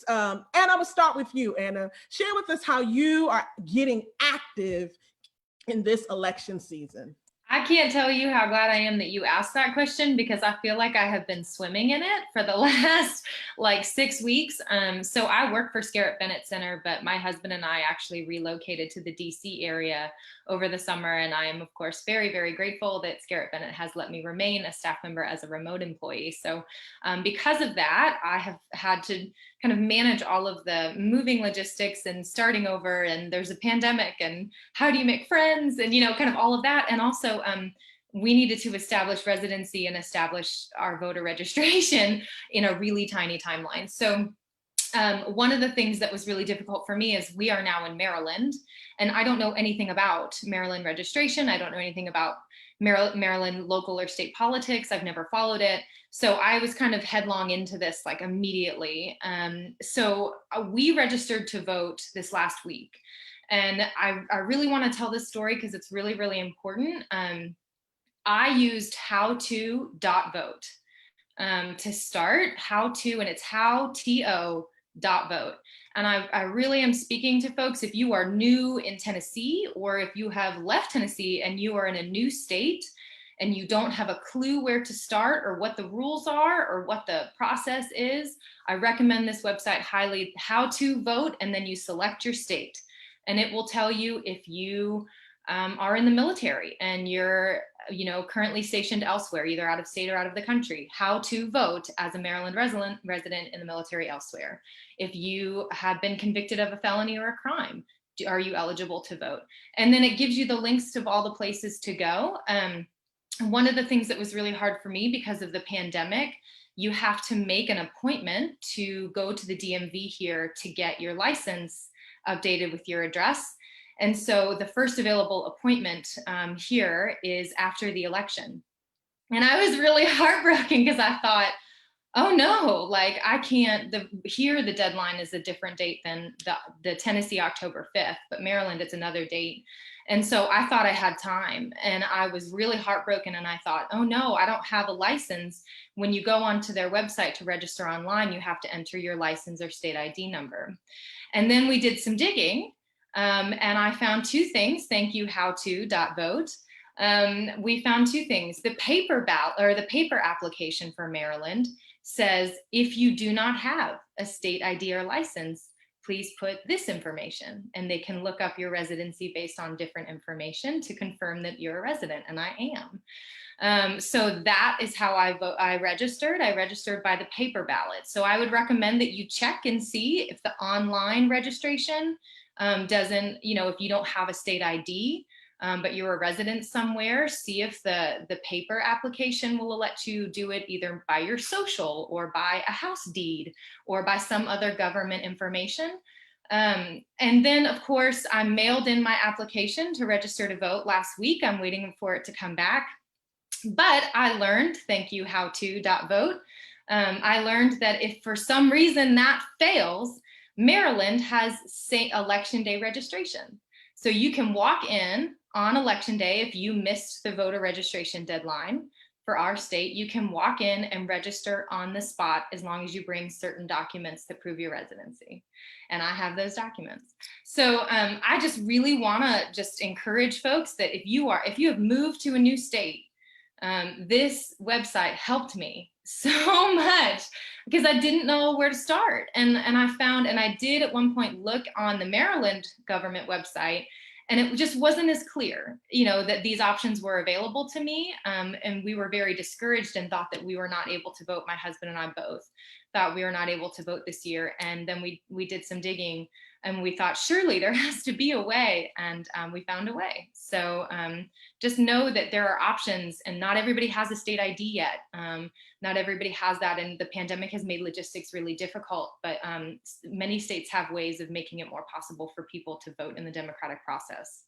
S1: and I'm gonna start with you, Anna. Share with us how you are getting active in this election season.
S4: I can't tell you how glad I am that you asked that question, because I feel like I have been swimming in it for the last like 6 weeks. So I work for Scarritt Bennett Center, but my husband and I actually relocated to the DC area over the summer. And I am, of course, very, very grateful that Scarritt Bennett has let me remain a staff member as a remote employee. So because of that, I have had to kind of manage all of the moving logistics and starting over, and there's a pandemic, and how do you make friends, and, you know, kind of all of that. And also we needed to establish residency and establish our voter registration in a really tiny timeline. So one of the things that was really difficult for me is we are now in Maryland, and I don't know anything about Maryland registration. I don't know anything about Maryland local or state politics. I've never followed it. So I was kind of headlong into this like immediately. So we registered to vote this last week. And I really want to tell this story because it's really, really important. I used howto.vote to start, and it's howto.vote. And I really am speaking to folks, if you are new in Tennessee, or if you have left Tennessee and you are in a new state and you don't have a clue where to start or what the rules are or what the process is, I recommend this website highly, How2Vote, and then you select your state. And it will tell you if you are in the military and you're, you know, currently stationed elsewhere, either out of state or out of the country, how to vote as a Maryland resident in the military elsewhere. If you have been convicted of a felony or a crime, are you eligible to vote? And then it gives you the links to all the places to go. One of the things that was really hard for me because of the pandemic, you have to make an appointment to go to the DMV here to get your license updated with your address. And so the first available appointment here is after the election. And I was really heartbroken because I thought, oh no, like I can't, the deadline is a different date than the Tennessee October 5th, but Maryland, it's another date. And so I thought I had time, and I was really heartbroken, and I thought, oh no, I don't have a license. When you go onto their website to register online, you have to enter your license or state ID number. And then we did some digging, and I found two things. Thank you, howto.vote. We found two things. The paper ballot, or the paper application for Maryland, says if you do not have a state ID or license, please put this information, and they can look up your residency based on different information to confirm that you're a resident, and I am. So that is how I registered. I registered by the paper ballot. So I would recommend that you check and see if the online registration doesn't, you know, if you don't have a state ID, but you're a resident somewhere, see if the paper application will let you do it either by your social or by a house deed or by some other government information. And then, of course, I mailed in my application to register to vote last week. I'm waiting for it to come back. But I learned, thank you, howto.vote. I learned that if for some reason that fails, Maryland has election day registration. So you can walk in on election day if you missed the voter registration deadline for our state, you can walk in and register on the spot as long as you bring certain documents that prove your residency. And I have those documents. So I just really want to just encourage folks that if you have moved to a new state, this website helped me so much because I didn't know where to start. And I did at one point look on the Maryland government website, and it just wasn't as clear, that these options were available to me. And we were very discouraged and thought that we were not able to vote. My husband and I both thought we were not able to vote this year. And then we did some digging, and we thought, surely there has to be a way. And we found a way. So just know that there are options, and not everybody has a state ID yet. Not everybody has that. And the pandemic has made logistics really difficult, but many states have ways of making it more possible for people to vote in the democratic process.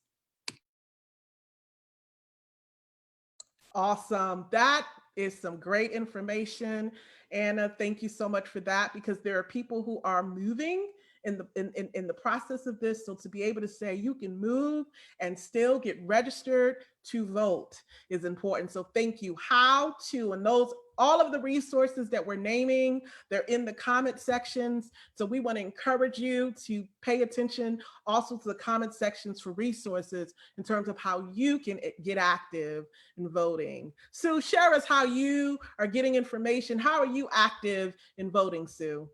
S1: Awesome. That is some great information. Anna, thank you so much for that, because there are people who are moving in the process of this. So to be able to say you can move and still get registered to vote is important. So thank you. How to, and all of the resources that we're naming, they're in the comment sections. So we want to encourage you to pay attention also to the comment sections for resources in terms of how you can get active in voting. Sue, share us how you are getting information. How are you active in voting, Sue?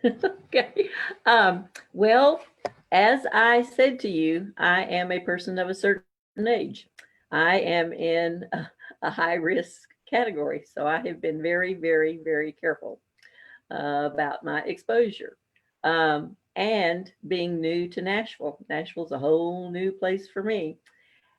S3: Okay. Well, as I said to you, I am a person of a certain age. I am in a high risk category. So I have been very, very, very careful about my exposure. And being new to Nashville. Nashville's a whole new place for me.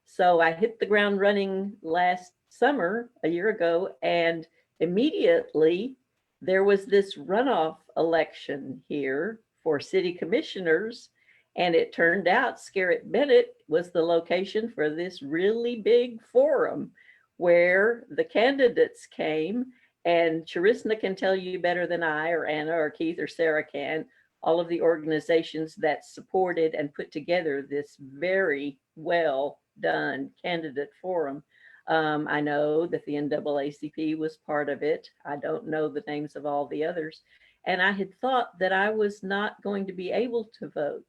S3: So I hit the ground running last summer, a year ago, and immediately there was this runoff election here for city commissioners. And it turned out Scarritt Bennett was the location for this really big forum where the candidates came. And Charisna can tell you better than I, or Anna, or Keith, or Sarah can, all of the organizations that supported and put together this very well done candidate forum. I know that the NAACP was part of it. I don't know the names of all the others. And I had thought that I was not going to be able to vote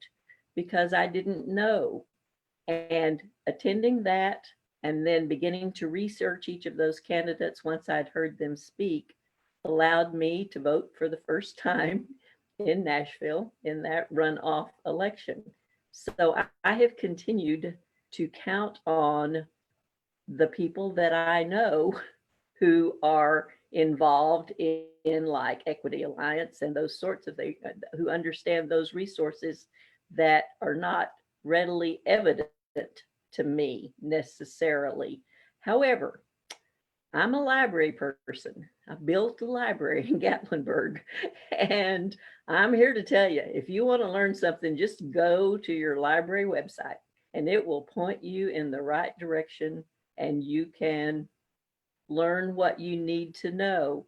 S3: because I didn't know. And attending that and then beginning to research each of those candidates once I'd heard them speak allowed me to vote for the first time in Nashville in that runoff election. So I have continued to count on the people that I know who are involved in like Equity Alliance and those sorts of things, who understand those resources that are not readily evident to me necessarily. However, I'm a library person. I built a library in Gatlinburg, and I'm here to tell you, if you want to learn something, just go to your library website and it will point you in the right direction, and you can learn what you need to know.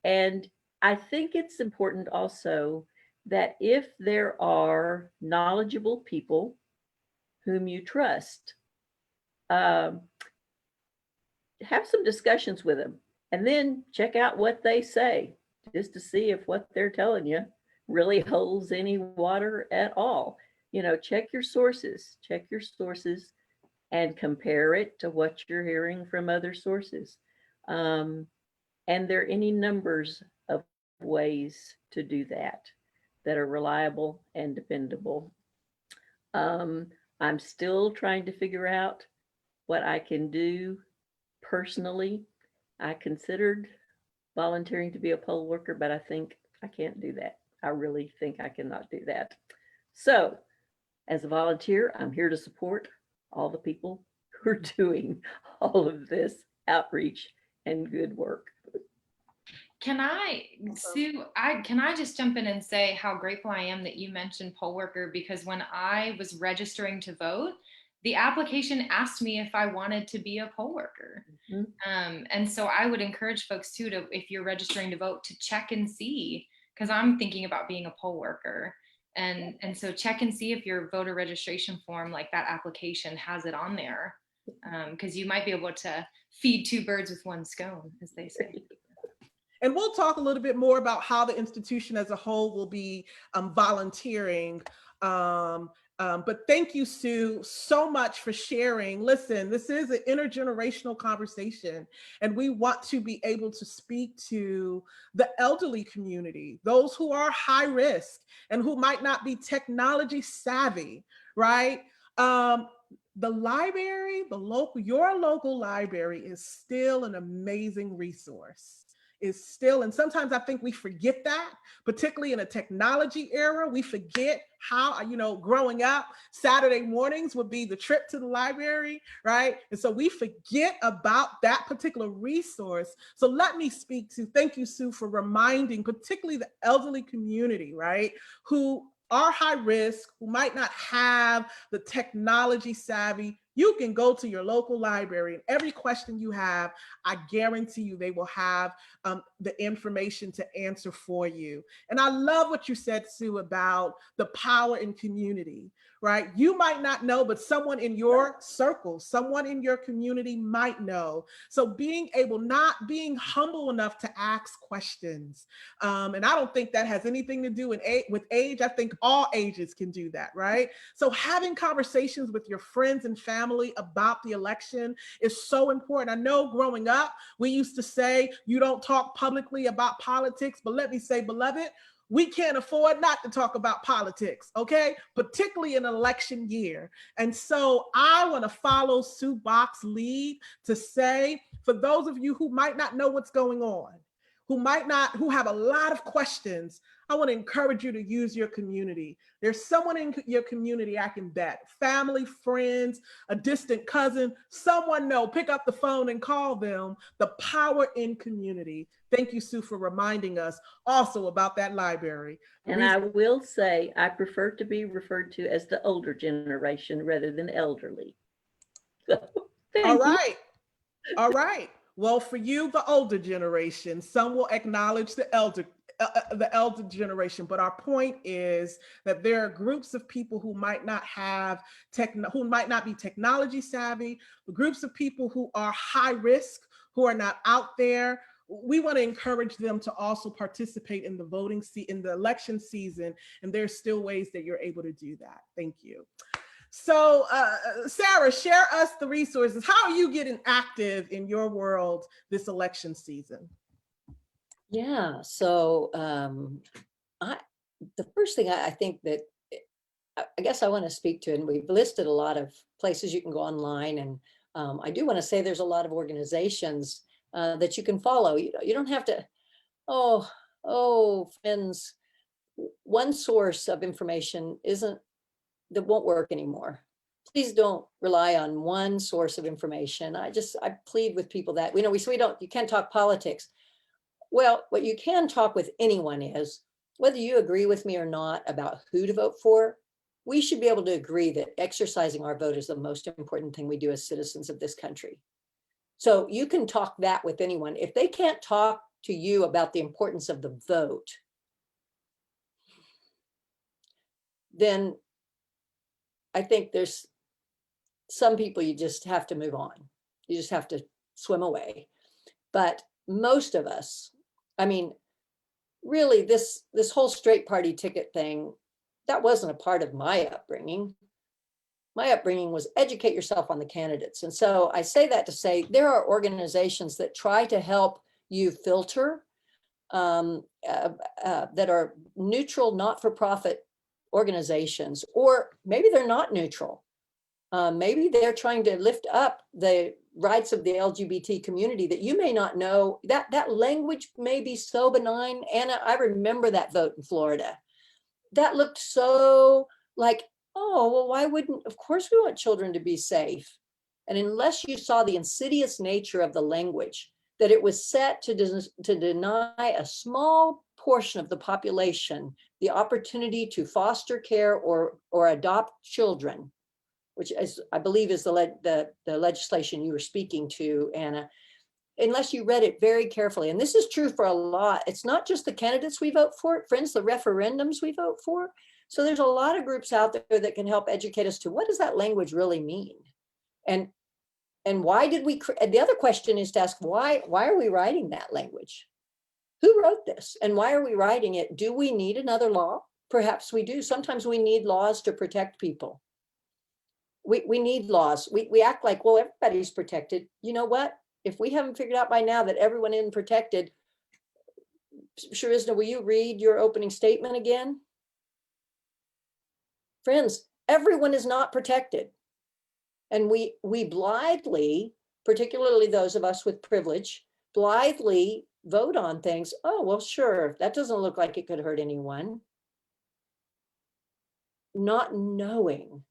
S3: And I think it's important also that if there are knowledgeable people whom you trust, have some discussions with them, and then check out what they say, just to see if what they're telling you really holds any water at all. Check your sources, and compare it to what you're hearing from other sources. And there are any numbers of ways to do that are reliable and dependable. I'm still trying to figure out what I can do personally. I considered volunteering to be a poll worker, but I think I can't do that. I really think I cannot do that. So as a volunteer, I'm here to support all the people who are doing all of this outreach and good work.
S4: Sue, can I just jump in and say how grateful I am that you mentioned poll worker, because when I was registering to vote, the application asked me if I wanted to be a poll worker. Mm-hmm. And so I would encourage folks too, if you're registering to vote, to check and see, because I'm thinking about being a poll worker. And so check and see if your voter registration form, like that application, has it on there. because you might be able to feed two birds with one stone, as they say.
S1: And we'll talk a little bit more about how the institution as a whole will be volunteering. But thank you, Sue, so much for sharing. Listen, this is an intergenerational conversation, and we want to be able to speak to the elderly community, those who are high risk and who might not be technology savvy, right? The library, your local library is still an amazing resource. Is still, and sometimes I think we forget that, particularly in a technology era. We forget how, growing up, Saturday mornings would be the trip to the library, right? And so we forget about that particular resource. So let me thank you, Sue, for reminding particularly the elderly community, right? Who are high risk, who might not have the technology savvy. You can go to your local library, and every question you have, I guarantee you they will have the information to answer for you. And I love what you said, Sue, about the power in community, right? You might not know, but someone in your circle, someone in your community might know. So being humble enough to ask questions. And I don't think that has anything to do with age. I think all ages can do that, right? So having conversations with your friends and family about the election is so important. I know growing up, we used to say, you don't talk publicly about politics, but let me say, beloved, we can't afford not to talk about politics, okay? Particularly in an election year. And so I want to follow Sue Bach's lead to say, for those of you who might not know what's going on, who have a lot of questions, I want to encourage you to use your community. There's someone in your community I can bet, family, friends, a distant cousin, someone pick up the phone and call them. The power in community. Thank you, Sue, for reminding us also about that library.
S3: And I will say, I prefer to be referred to as the older generation rather than elderly. So,
S1: all right. All right. Well, for you, the older generation, some will acknowledge the elder generation, but our point is that there are groups of people who might not be technology savvy, groups of people who are high risk, who are not out there. We want to encourage them to also participate in the election season, and there's still ways that you're able to do that. Thank you. So, Sarah, share us the resources. How are you getting active in your world this election season?
S2: Yeah, so the first thing I think that I guess I want to speak to, and we've listed a lot of places you can go online, and I do want to say there's a lot of organizations that you can follow. You don't have to, friends, one source of information that won't work anymore. Please don't rely on one source of information. I plead with people that, you can't talk politics. Well, what you can talk with anyone is, whether you agree with me or not about who to vote for, we should be able to agree that exercising our vote is the most important thing we do as citizens of this country. So you can talk that with anyone. If they can't talk to you about the importance of the vote, then I think there's some people you just have to move on. You just have to swim away. But most of us, really this whole straight party ticket thing, that wasn't a part of my upbringing. My upbringing was educate yourself on the candidates. And so I say that to say there are organizations that try to help you filter that are neutral, not-for-profit organizations, or maybe they're not neutral. Maybe they're trying to lift up the rights of the LGBT community that you may not know. That language may be so benign. Anna, I remember that vote in Florida. That looked so like, why wouldn't, of course we want children to be safe. And unless you saw the insidious nature of the language, that it was set to deny a small portion of the population the opportunity to foster care or adopt children, which I believe is the legislation you were speaking to, Anna, unless you read it very carefully. And this is true for a lot. It's not just the candidates we vote for, friends, the referendums we vote for. So there's a lot of groups out there that can help educate us to what does that language really mean? And And why did we, the other question is to ask, why are we writing that language? Who wrote this and why are we writing it? Do we need another law? Perhaps we do. Sometimes we need laws to protect people. We need laws. We act like, well, everybody's protected. You know what? If we haven't figured out by now that everyone isn't protected, Sharizna, will you read your opening statement again? Friends, everyone is not protected. And we blithely, particularly those of us with privilege, blithely vote on things. Oh, well, sure, that doesn't look like it could hurt anyone. Not knowing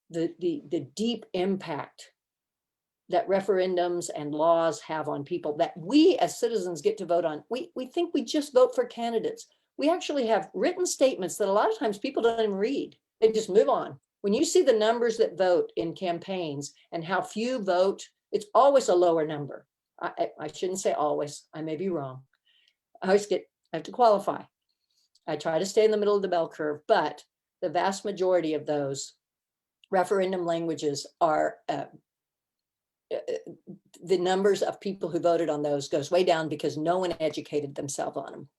S2: the deep impact that referendums and laws have on people that we as citizens get to vote on. We think we just vote for candidates. We actually have written statements that a lot of times people don't even read. They just move on. When you see the numbers that vote in campaigns and how few vote, it's always a lower number. I shouldn't say always, I may be wrong. I have to qualify. I try to stay in the middle of the bell curve, but the vast majority of those referendum languages are, the numbers of people who voted on those goes way down because no one educated themselves on them.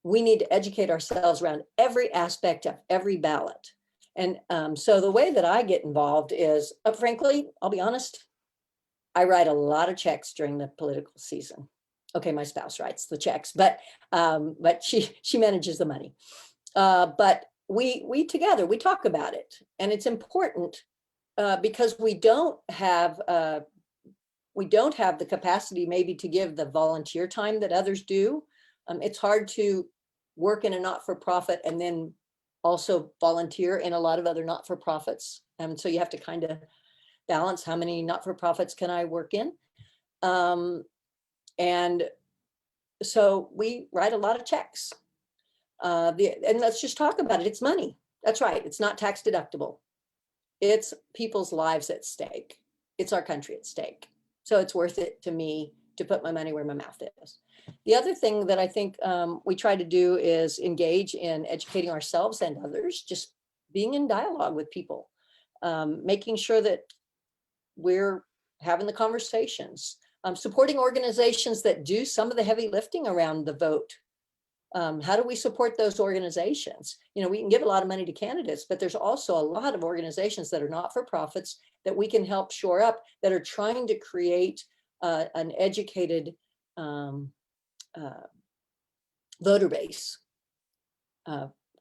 S2: We need to educate ourselves around every aspect of every ballot. And so the way that I get involved is, frankly, I'll be honest, I write a lot of checks during the political season. Okay, my spouse writes the checks, but she manages the money. But we together, we talk about it, and it's important because we don't have the capacity maybe to give the volunteer time that others do. It's hard to work in a not-for-profit and then also volunteer in a lot of other not-for-profits. And so you have to kind of balance how many not-for-profits can I work in. And so we write a lot of checks. And let's just talk about it. It's money. That's right. It's not tax deductible. It's people's lives at stake. It's our country at stake. So it's worth it to me to put my money where my mouth is. The other thing that I think we try to do is engage in educating ourselves and others, just being in dialogue with people, making sure that we're having the conversations, supporting organizations that do some of the heavy lifting around the vote. How do we support those organizations? You know, we can give a lot of money to candidates, but there's also a lot of organizations that are not for profits that we can help shore up, that are trying to create an educated voter base.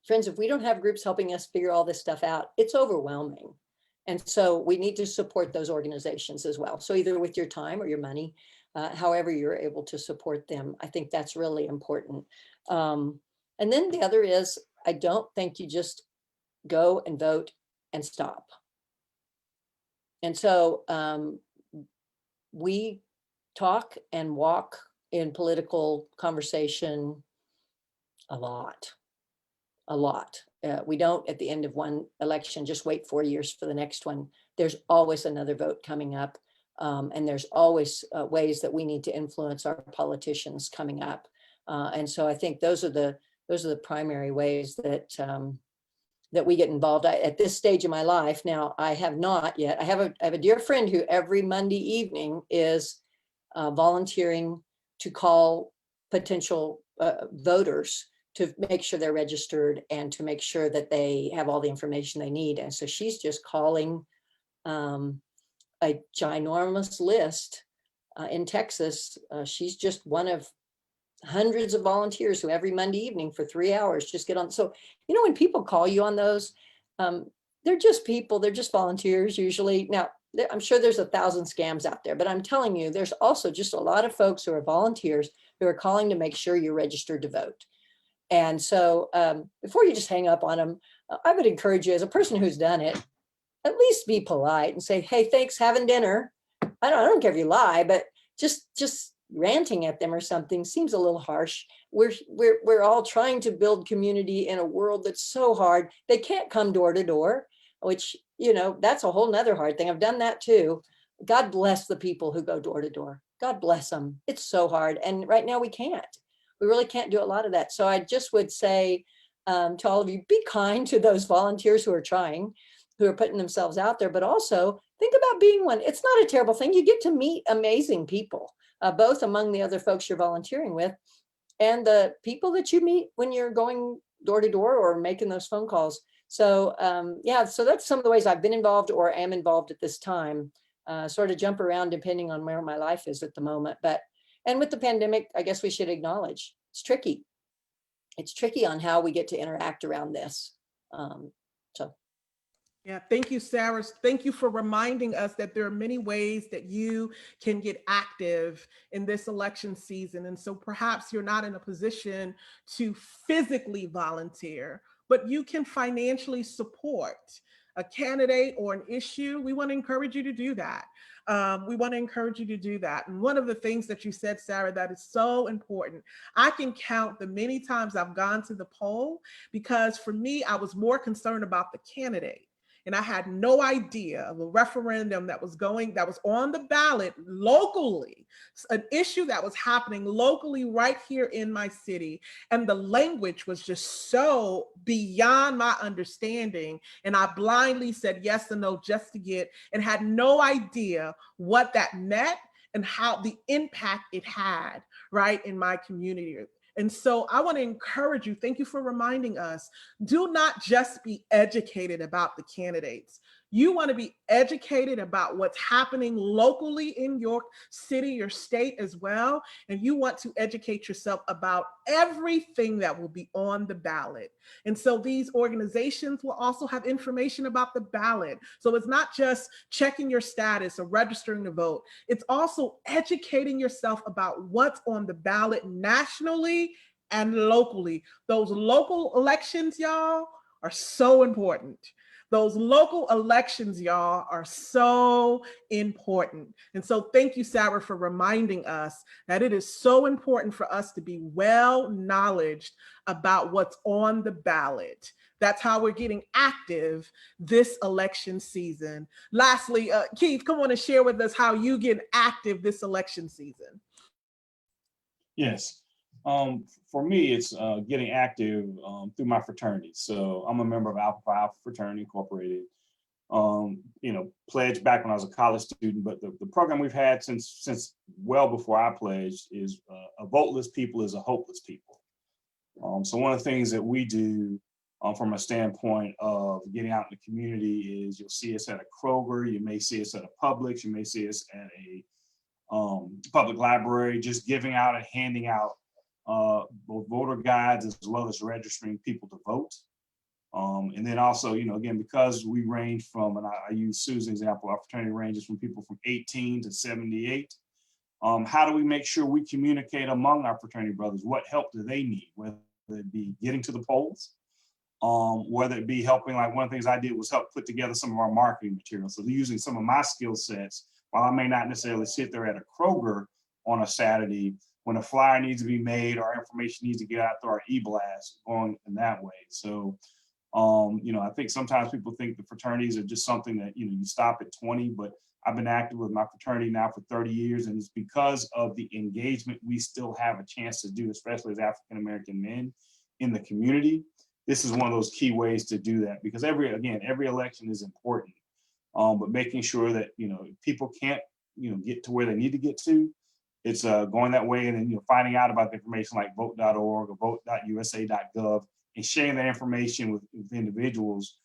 S2: Friends, if we don't have groups helping us figure all this stuff out, it's overwhelming. And so we need to support those organizations as well. So either with your time or your money, however you're able to support them, I think that's really important. And then the other is, I don't think you just go and vote and stop. And so we talk and walk in political conversation a lot. We don't, at the end of one election, just wait 4 years for the next one. There's always another vote coming up. And there's always ways that we need to influence our politicians coming up. And so I think those are the primary ways that that we get involved. At this stage of my life, now I have not yet. I have a dear friend who every Monday evening is volunteering to call potential voters to make sure they're registered and to make sure that they have all the information they need. And so she's just calling a ginormous list in Texas. She's just one of hundreds of volunteers who every Monday evening for 3 hours just get on. So, you know, when people call you on those, they're just people, they're just volunteers usually. Now, I'm sure there's 1,000 scams out there, but I'm telling you, there's also just a lot of folks who are volunteers who are calling to make sure you're registered to vote. And so before you just hang up on them, I would encourage you, as a person who's done it, at least be polite and say, hey, thanks, having dinner. I don't care if you lie, but just ranting at them or something seems a little harsh. We're all trying to build community in a world that's so hard. They can't come door to door, which, you know, that's a whole nother hard thing. I've done that too. God bless the people who go door to door. God bless them. It's so hard. And right now we can't. We really can't do a lot of that. So I just would say to all of you, be kind to those volunteers who are trying, who are putting themselves out there, but also think about being one. It's not a terrible thing. You get to meet amazing people, both among the other folks you're volunteering with and the people that you meet when you're going door to door or making those phone calls. So yeah, so that's some of the ways I've been involved or am involved at this time. Sort of jump around depending on where my life is at the moment. And with the pandemic, I guess we should acknowledge it's tricky. It's tricky on how we get to interact around this.
S1: Yeah, thank you, Sarah. Thank you for reminding us that there are many ways that you can get active in this election season. And so perhaps you're not in a position to physically volunteer, but you can financially support a candidate or an issue. We want to encourage you to do that. We want to encourage you to do that. And one of the things that you said, Sarah, that is so important, I can count the many times I've gone to the poll, because for me, I was more concerned about the candidate. And I had no idea of a referendum that was on the ballot locally, an issue that was happening locally right here in my city. And the language was just so beyond my understanding. And I blindly said yes and no just to get, and had no idea what that meant and how the impact it had right in my community. And so I want to encourage you, thank you for reminding us, do not just be educated about the candidates. You want to be educated about what's happening locally in your city, your state as well. And you want to educate yourself about everything that will be on the ballot. And so these organizations will also have information about the ballot. So it's not just checking your status or registering to vote. It's also educating yourself about what's on the ballot nationally and locally. Those local elections, y'all, are so important. Those local elections, y'all, are so important. And so thank you, Sarah, for reminding us that it is so important for us to be well knowledged about what's on the ballot. That's how we're getting active this election season. Lastly, Keith, come on and share with us how you get active this election season.
S5: Yes. For me, it's getting active through my fraternity. So I'm a member of Alpha Phi Alpha Fraternity Incorporated. Pledged back when I was a college student, but the program we've had since well before I pledged is a voteless people is a hopeless people. So one of the things that we do from a standpoint of getting out in the community is you'll see us at a Kroger, you may see us at a Publix, you may see us at a public library, just giving out and handing out both voter guides as well as registering people to vote. And then also, again, because we range from, and I use Susan's example, our fraternity ranges from people from 18 to 78. How do we make sure we communicate among our fraternity brothers? What help do they need, whether it be getting to the polls, whether it be helping, like one of the things I did was help put together some of our marketing materials. So using some of my skill sets, while I may not necessarily sit there at a Kroger on a Saturday, when a flyer needs to be made or information needs to get out through our e-blast, going in that way. So, I think sometimes people think the fraternities are just something that, you stop at 20, but I've been active with my fraternity now for 30 years. And it's because of the engagement we still have a chance to do, especially as African-American men in the community. This is one of those key ways to do that, because every election is important. But making sure that, people can't, get to where they need to get to, it's going that way, and then finding out about the information like vote.org or vote.usa.gov and sharing that information with individuals,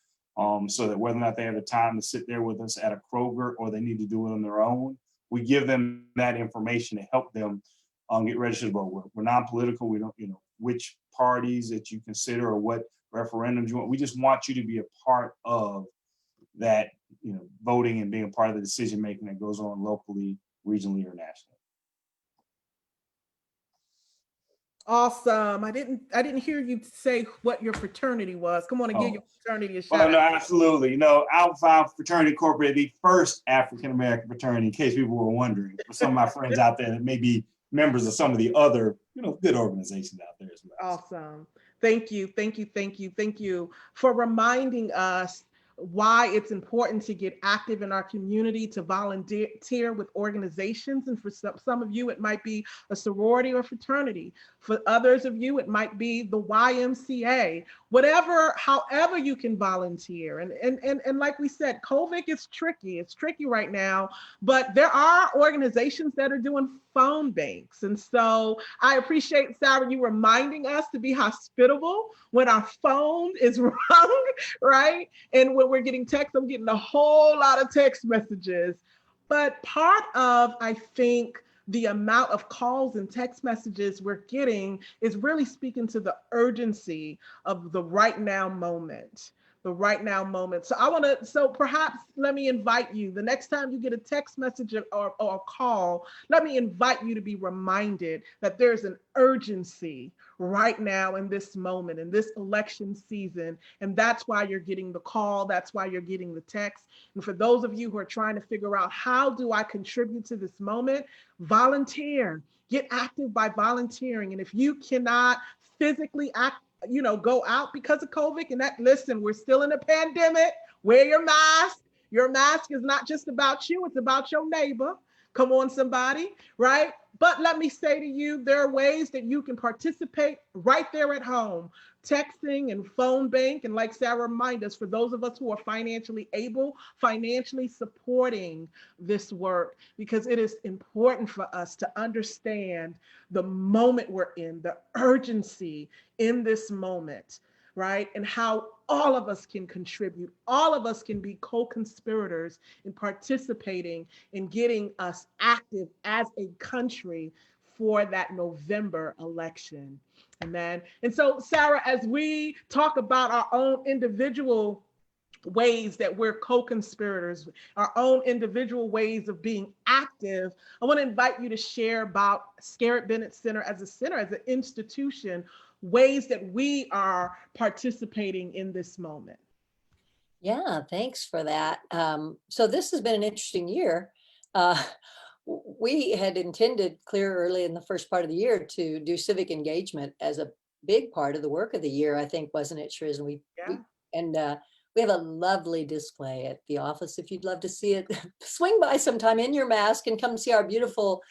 S5: so that whether or not they have the time to sit there with us at a Kroger or they need to do it on their own, we give them that information to help them get registered to vote. We're non-political. We don't, which parties that you consider or what referendums you want. We just want you to be a part of that, voting and being a part of the decision making that goes on locally, regionally, or nationally.
S1: Awesome. I didn't hear you say what your fraternity was. Come on and give your fraternity a shout out.
S5: No, absolutely. Alpha Phi Alpha Fraternity Incorporated, the first African-American fraternity, in case people were wondering, for some of my friends out there that may be members of some of the other, good organizations out there as well.
S1: Awesome. Thank you for reminding us why it's important to get active in our community, to volunteer with organizations. And for some of you, it might be a sorority or fraternity. For others of you, it might be the YMCA, whatever, however you can volunteer. And like we said, COVID is tricky. It's tricky right now, but there are organizations that are doing phone banks. And so I appreciate, Sarah, you reminding us to be hospitable when our phone is rung, right? And when we're getting texts, I'm getting a whole lot of text messages. But part of, I think, the amount of calls and text messages we're getting is really speaking to the urgency of the right now moment. The right now moment. So perhaps let me invite you, the next time you get a text message or a call, let me invite you to be reminded that there's an urgency right now in this moment, in this election season. And that's why you're getting the call. That's why you're getting the text. And for those of you who are trying to figure out, how do I contribute to this moment? Volunteer. Get active by volunteering. And if you cannot physically go out because of COVID, and listen, we're still in a pandemic. Wear your mask. Your mask is not just about you, it's about your neighbor. Come on, somebody, right? But let me say to you, there are ways that you can participate right there at home. Texting and phone bank, and like Sarah reminded us, for those of us who are financially able, financially supporting this work, because it is important for us to understand the moment we're in, the urgency in this moment, right? And how all of us can contribute. All of us can be co-conspirators in participating in getting us active as a country for that November election. Amen. And so, Sarah, as we talk about our own individual ways that we're co-conspirators, our own individual ways of being active, I want to invite you to share about Scarritt Bennett Center as an institution, ways that we are participating in this moment.
S2: Yeah, thanks for that. So this has been an interesting year. We had intended clear early in the first part of the year to do civic engagement as a big part of the work of the year, I think, wasn't it, Shriz? We have a lovely display at the office. If you'd love to see it, swing by sometime in your mask and come see our beautiful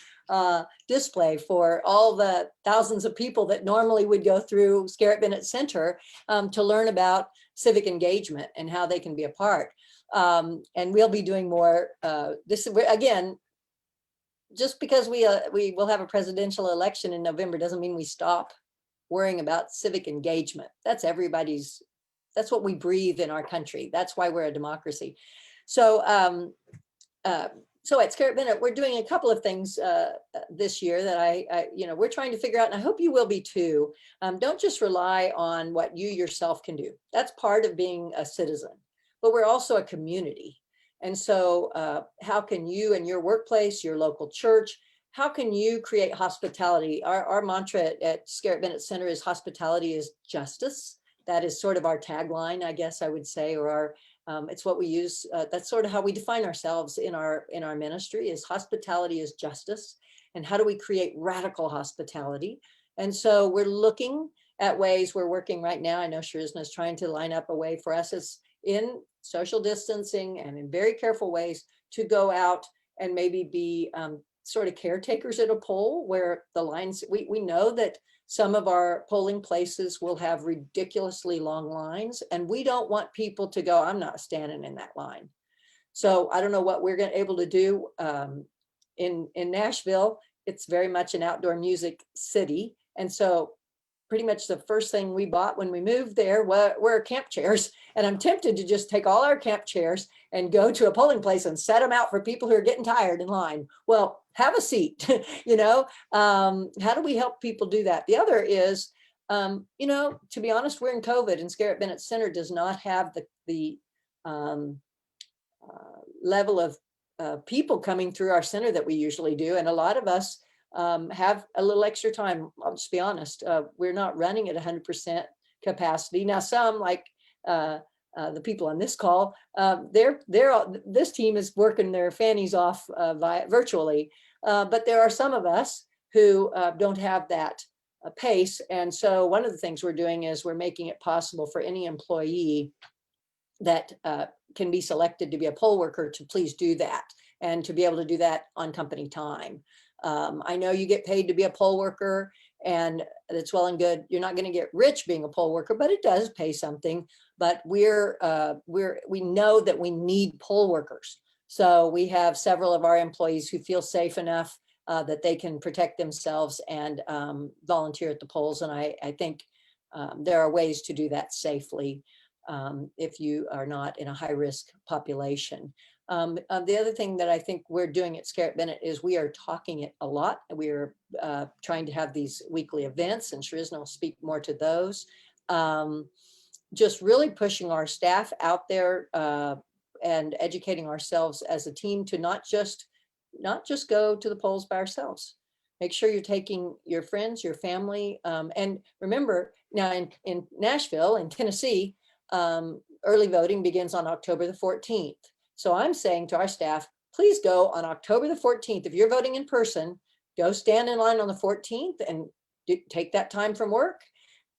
S2: display for all the thousands of people that normally would go through Scarritt Bennett Center to learn about civic engagement and how they can be a part. And we'll be doing more. Again, just because we will have a presidential election in November doesn't mean we stop worrying about civic engagement. That's what we breathe in our country. That's why we're a democracy. So at Scarritt Bennett, we're doing a couple of things this year that we're trying to figure out, and I hope you will be too. Don't just rely on what you yourself can do. That's part of being a citizen, but we're also a community. And so how can you and your workplace, your local church, how can you create hospitality? Our mantra at Scarritt Bennett Center is hospitality is justice. That is sort of our tagline, I guess I would say, or it's what we use. That's sort of how we define ourselves in our ministry, is hospitality is justice. And how do we create radical hospitality? And so we're looking at ways. We're working right now. I know Sharizna is trying to line up a way for us as in social distancing and in very careful ways to go out and maybe be sort of caretakers at a poll where the lines, we know that some of our polling places will have ridiculously long lines, and we don't want people to go, I'm not standing in that line. So I don't know what we're able to do in Nashville. It's very much an outdoor music city. And so pretty much the first thing we bought when we moved there were camp chairs. And I'm tempted to just take all our camp chairs and go to a polling place and set them out for people who are getting tired in line. Well, have a seat, how do we help people do that? The other is, to be honest, we're in COVID, and Scarritt Bennett Center does not have the level of people coming through our center that we usually do. And a lot of us have a little extra time. I'll just be honest, we're not running at 100% capacity. Now, some like the people on this call, this team is working their fannies off virtually, but there are some of us who don't have that pace. And so one of the things we're doing is we're making it possible for any employee that can be selected to be a poll worker to please do that, and to be able to do that on company time. I know you get paid to be a poll worker, and it's well and good. You're not going to get rich being a poll worker, but it does pay something. But we know that we need poll workers. So we have several of our employees who feel safe enough that they can protect themselves and volunteer at the polls. And I think there are ways to do that safely if you are not in a high-risk population. The other thing that I think we're doing at Scarritt Bennett is we are talking it a lot. We are trying to have these weekly events, and Sharizna will speak more to those. Just really pushing our staff out there and educating ourselves as a team to not just go to the polls by ourselves. Make sure you're taking your friends, your family, and remember now in Nashville, in Tennessee, early voting begins on October the 14th. So I'm saying to our staff, please go on October the 14th. If you're voting in person, go stand in line on the 14th and take that time from work.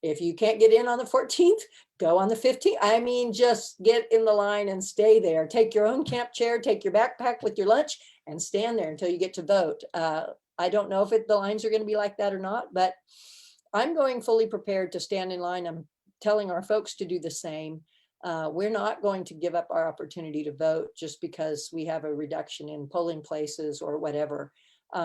S2: If you can't get in on the 14th, go on the 15th. I mean, just get in the line and stay there. Take your own camp chair, take your backpack with your lunch, and stand there until you get to vote. I don't know if the lines are going to be like that or not, but I'm going fully prepared to stand in line. I'm telling our folks to do the same. We're not going to give up our opportunity to vote just because we have a reduction in polling places or whatever.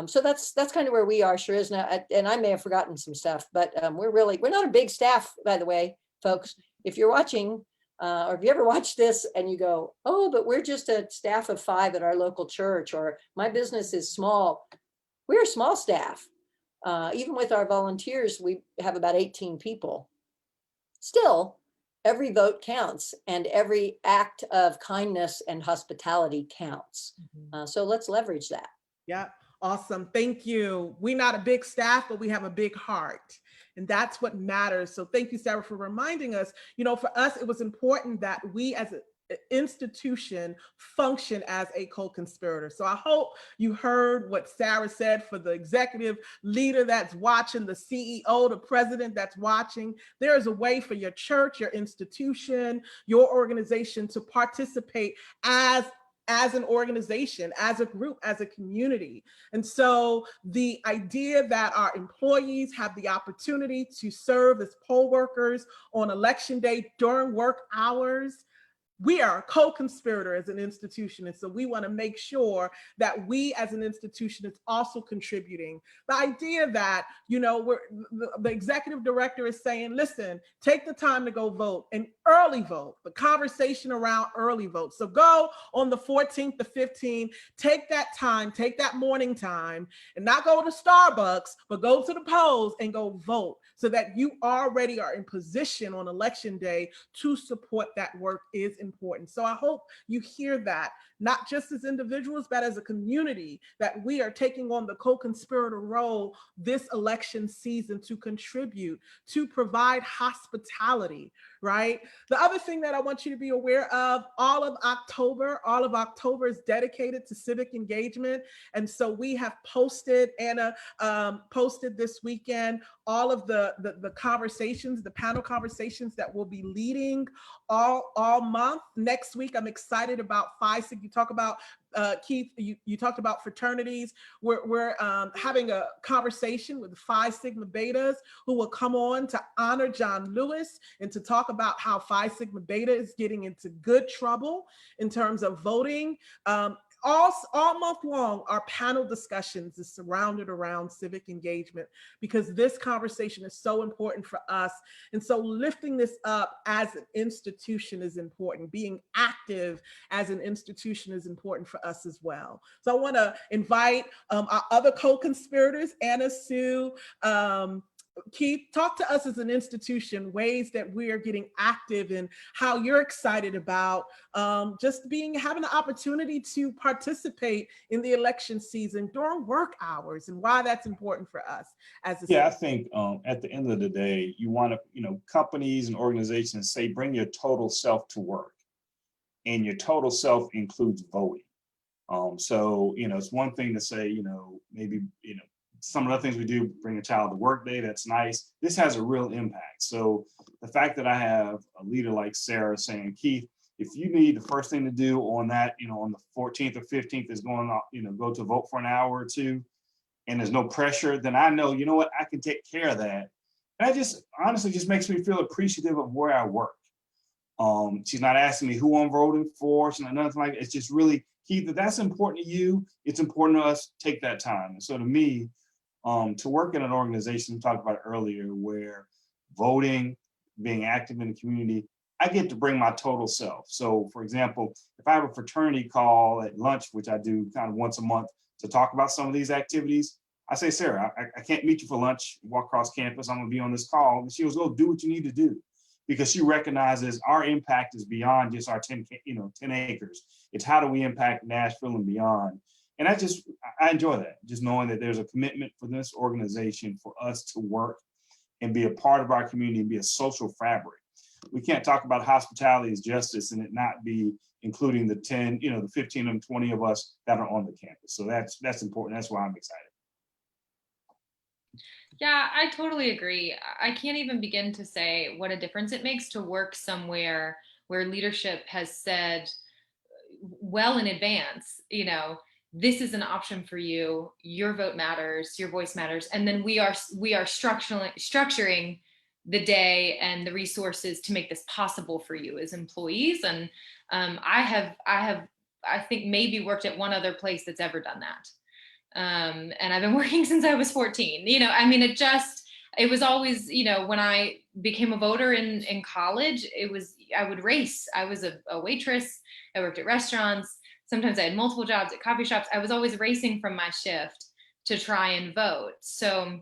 S2: So that's kind of where we are, Sharizna, and I may have forgotten some stuff, but we're not a big staff, by the way, folks. If you're watching, or if you ever watch this and you go, oh, but we're just a staff of 5 at our local church, or my business is small. We're a small staff. Even with our volunteers, we have about 18 people. Still, every vote counts, and every act of kindness and hospitality counts. So let's leverage that.
S1: Yeah, awesome. Thank you. We're not a big staff, but we have a big heart. And that's what matters. So thank you, Sarah, for reminding us. You know, for us, it was important that we as an institution function as a co-conspirator. So I hope you heard what Sarah said. For the executive leader that's watching, the CEO, the president that's watching, there is a way for your church, your institution, your organization to participate as an organization, as a group, as a community. And so the idea that our employees have the opportunity to serve as poll workers on election day during work hours, we are a co-conspirator as an institution. And so we want to make sure that we as an institution is also contributing. The idea that, you know, the executive director is saying, listen, take the time to go vote, and early vote, the conversation around early vote. So go on the 14th, the 15th, take that time, take that morning time, and not go to Starbucks, but go to the polls and go vote, so that you already are in position on election day to support that work is important. So I hope you hear that, not just as individuals, but as a community, that we are taking on the co-conspirator role this election season to contribute, to provide hospitality, right? The other thing that I want you to be aware of, all of October is dedicated to civic engagement. And so we have posted, Anna posted this weekend, all of the conversations, the panel conversations that we'll be leading all month. Next week, I'm excited about Phi Sigma. You talk about, Keith, you talked about fraternities. We're having a conversation with Phi Sigma Betas who will come on to honor John Lewis and to talk about how Phi Sigma Beta is getting into good trouble in terms of voting. All month long, our panel discussions is surrounded around civic engagement, because this conversation is so important for us. And so lifting this up as an institution is important. Being active as an institution is important for us as well. So I want to invite our other co-conspirators, Anna, Sue, Keith, talk to us as an institution, ways that we are getting active and how you're excited about just having the opportunity to participate in the election season during work hours, and why that's important for us as a
S5: Yeah, I think at the end of the day, you want to, companies and organizations say, bring your total self to work, and your total self includes voting. So, it's one thing to say, maybe, some of the things we do, bring a child to work day, that's nice. This has a real impact. So the fact that I have a leader like Sarah saying, Keith, if you need the first thing to do on that, on the 14th or 15th is going on, go to vote for an hour or two, and there's no pressure, then I know, you know what, I can take care of that. And that just honestly just makes me feel appreciative of where I work. She's not asking me who I'm voting for. She's not nothing like that. It's just really, Keith, if that's important to you, it's important to us, take that time. And so to me, to work in an organization, we talked about it earlier, where voting, being active in the community, I get to bring my total self. So for example, if I have a fraternity call at lunch, which I do kind of once a month to talk about some of these activities, I say, Sarah, I can't meet you for lunch, walk across campus, I'm gonna be on this call. And she goes, go do what you need to do. Because she recognizes our impact is beyond just our 10 acres. It's how do we impact Nashville and beyond. And I enjoy that, just knowing that there's a commitment for this organization for us to work and be a part of our community and be a social fabric. We can't talk about hospitality as justice and it not be including the 10, the 15 and 20 of us that are on the campus. So that's important. That's why I'm excited.
S4: Yeah, I totally agree. I can't even begin to say what a difference it makes to work somewhere where leadership has said well in advance, this is an option for you, your vote matters, your voice matters. And then we are structuring the day and the resources to make this possible for you as employees. And I think maybe worked at one other place that's ever done that. And I've been working since I was 14. It was always, when I became a voter in college, I would race. I was a waitress. I worked at restaurants. Sometimes I had multiple jobs at coffee shops. I was always racing from my shift to try and vote. So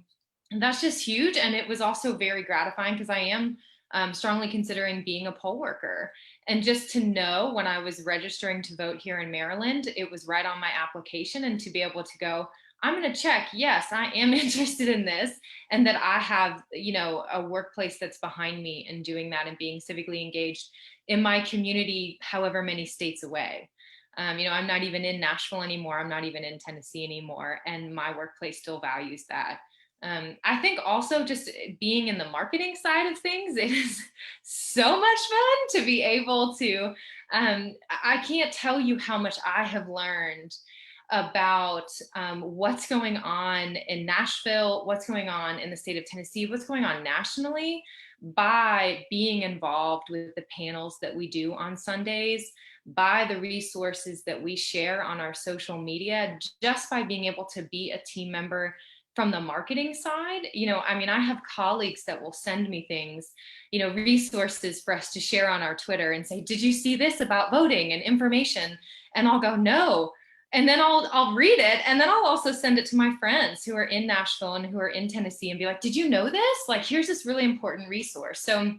S4: that's just huge. And it was also very gratifying because I am strongly considering being a poll worker. And just to know when I was registering to vote here in Maryland, it was right on my application, and to be able to go, I'm going to check, yes, I am interested in this, and that I have, a workplace that's behind me in doing that and being civically engaged in my community, however many states away. I'm not even in Nashville anymore. I'm not even in Tennessee anymore. And my workplace still values that. I think also just being in the marketing side of things, it is so much fun to be able to, I can't tell you how much I have learned about what's going on in Nashville, what's going on in the state of Tennessee, what's going on nationally by being involved with the panels that we do on Sundays, by the resources that we share on our social media, just by being able to be a team member from the marketing side. I have colleagues that will send me things, resources for us to share on our Twitter and say, did you see this about voting and information? And I'll go, no. And then I'll read it. And then I'll also send it to my friends who are in Nashville and who are in Tennessee and be like, did you know this? Like, here's this really important resource. So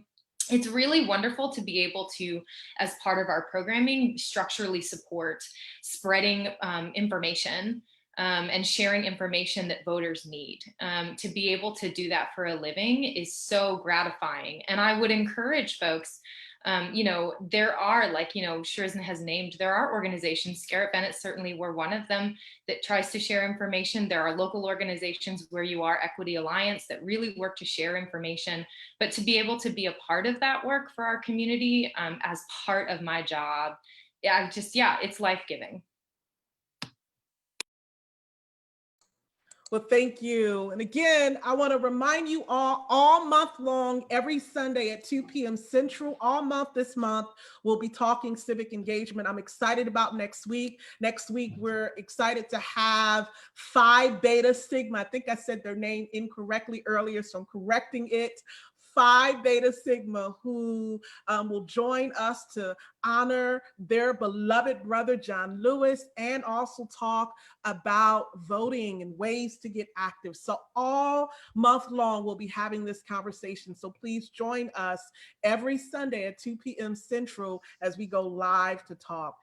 S4: it's really wonderful to be able to, as part of our programming, structurally support spreading information and sharing information that voters need. To be able to do that for a living is so gratifying. And I would encourage folks, there are, like, Shirzan has named, there are organizations, Scarritt Bennett certainly were one of them, that tries to share information. There are local organizations where you are, Equity Alliance, that really work to share information. But to be able to be a part of that work for our community as part of my job, it's life-giving.
S1: Well, thank you. And again, I want to remind you all month long, every Sunday at 2 p.m. Central, all month this month, we'll be talking civic engagement. I'm excited about next week. Next week, we're excited to have Phi Beta Sigma. I think I said their name incorrectly earlier, so I'm correcting it. Phi Beta Sigma, who will join us to honor their beloved brother, John Lewis, and also talk about voting and ways to get active. So all month long, we'll be having this conversation. So please join us every Sunday at 2 p.m. Central as we go live to talk.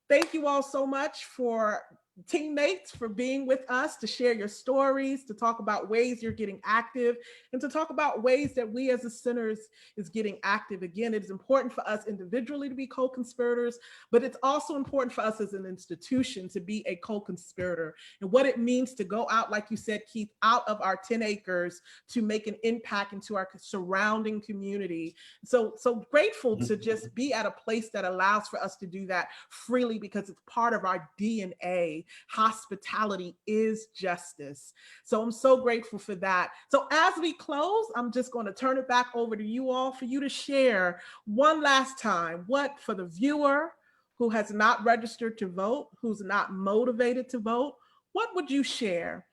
S1: Thank you all so much for teammates for being with us to share your stories, to talk about ways you're getting active, and to talk about ways that we as a center is getting active. Again, it is important for us individually to be co-conspirators, but it's also important for us as an institution to be a co-conspirator, and what it means to go out, like you said, Keith, out of our 10 acres to make an impact into our surrounding community. So grateful to just be at a place that allows for us to do that freely, because it's part of our DNA. Hospitality is justice. So I'm so grateful for that. So as we close, I'm just going to turn it back over to you all for you to share one last time what, for the viewer who has not registered to vote, who's not motivated to vote, what would you share?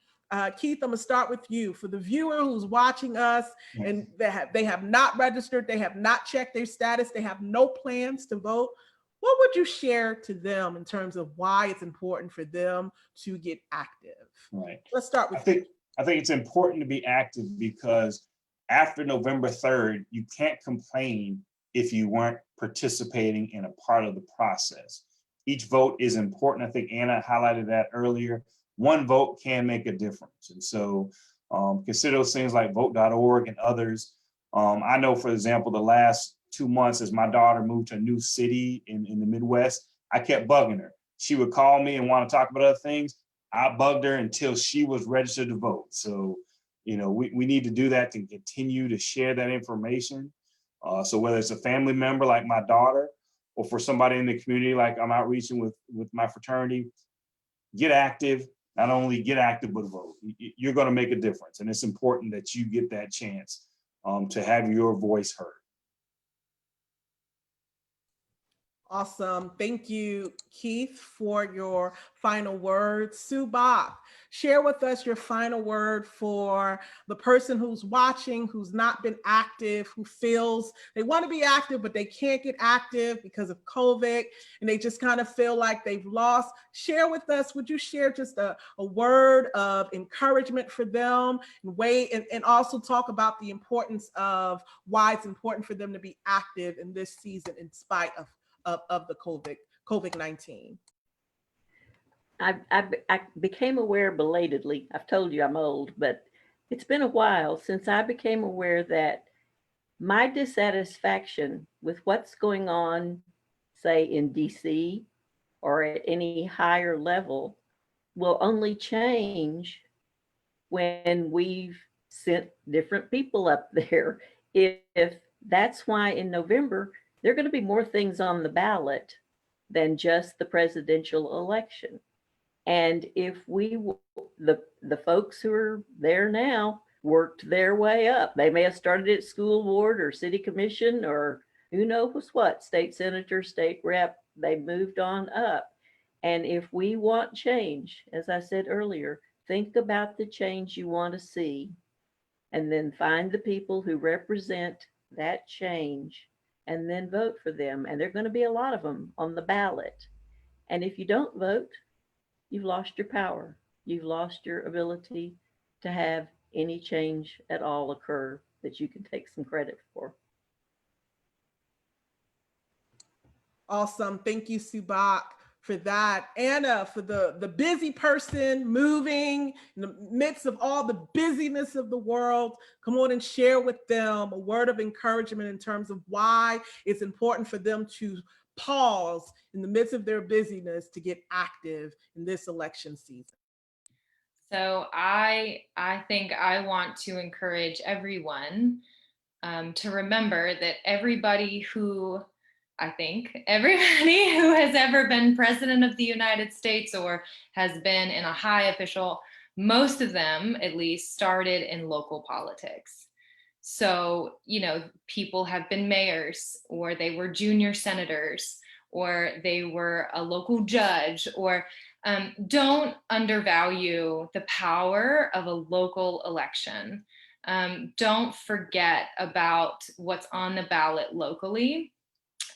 S1: Keith, I'm gonna start with you. For the viewer who's watching us and they have not registered, they have not checked their status, they have no plans to vote, what would you share to them in terms of why it's important for them to get active?
S5: Right.
S1: Let's start with
S5: I think it's important to be active because after November 3rd, you can't complain if you weren't participating in a part of the process. Each vote is important. I think Anna highlighted that earlier. One vote can make a difference. And so consider those things like vote.org and others. I know, for example, the last 2 months as my daughter moved to a new city in the Midwest, I kept bugging her. She would call me and want to talk about other things. I bugged her until she was registered to vote. So, we need to do that to continue to share that information. So whether it's a family member like my daughter, or for somebody in the community like I'm outreaching with my fraternity, get active. Not only get active, but vote. You're going to make a difference. And it's important that you get that chance to have your voice heard.
S1: Awesome. Thank you, Keith, for your final words. Sue Bach, share with us your final word for the person who's watching, who's not been active, who feels they want to be active, but they can't get active because of COVID, and they just kind of feel like they've lost. Share with us, would you share just a word of encouragement for them and also talk about the importance of why it's important for them to be active in this season in spite of the COVID-19?
S3: I became aware belatedly. I've told you I'm old, but it's been a while since I became aware that my dissatisfaction with what's going on, say in DC or at any higher level, will only change when we've sent different people up there. If that's why in November, there are going to be more things on the ballot than just the presidential election. And if the folks who are there now worked their way up, they may have started at school board or city commission or who knows what, state senator, state rep, they moved on up. And if we want change, as I said earlier, think about the change you want to see, and then find the people who represent that change and then vote for them. And there are going to be a lot of them on the ballot. And if you don't vote, you've lost your power. You've lost your ability to have any change at all occur that you can take some credit for.
S1: Awesome. Thank you, Subak, for that. Anna, for the busy person moving in the midst of all the busyness of the world, come on and share with them a word of encouragement in terms of why it's important for them to pause in the midst of their busyness to get active in this election season.
S4: So I think I want to encourage everyone to remember that everybody who has ever been president of the United States or has been in a high official, most of them at least started in local politics. So, people have been mayors, or they were junior senators, or they were a local judge, or don't undervalue the power of a local election. Don't forget about what's on the ballot locally.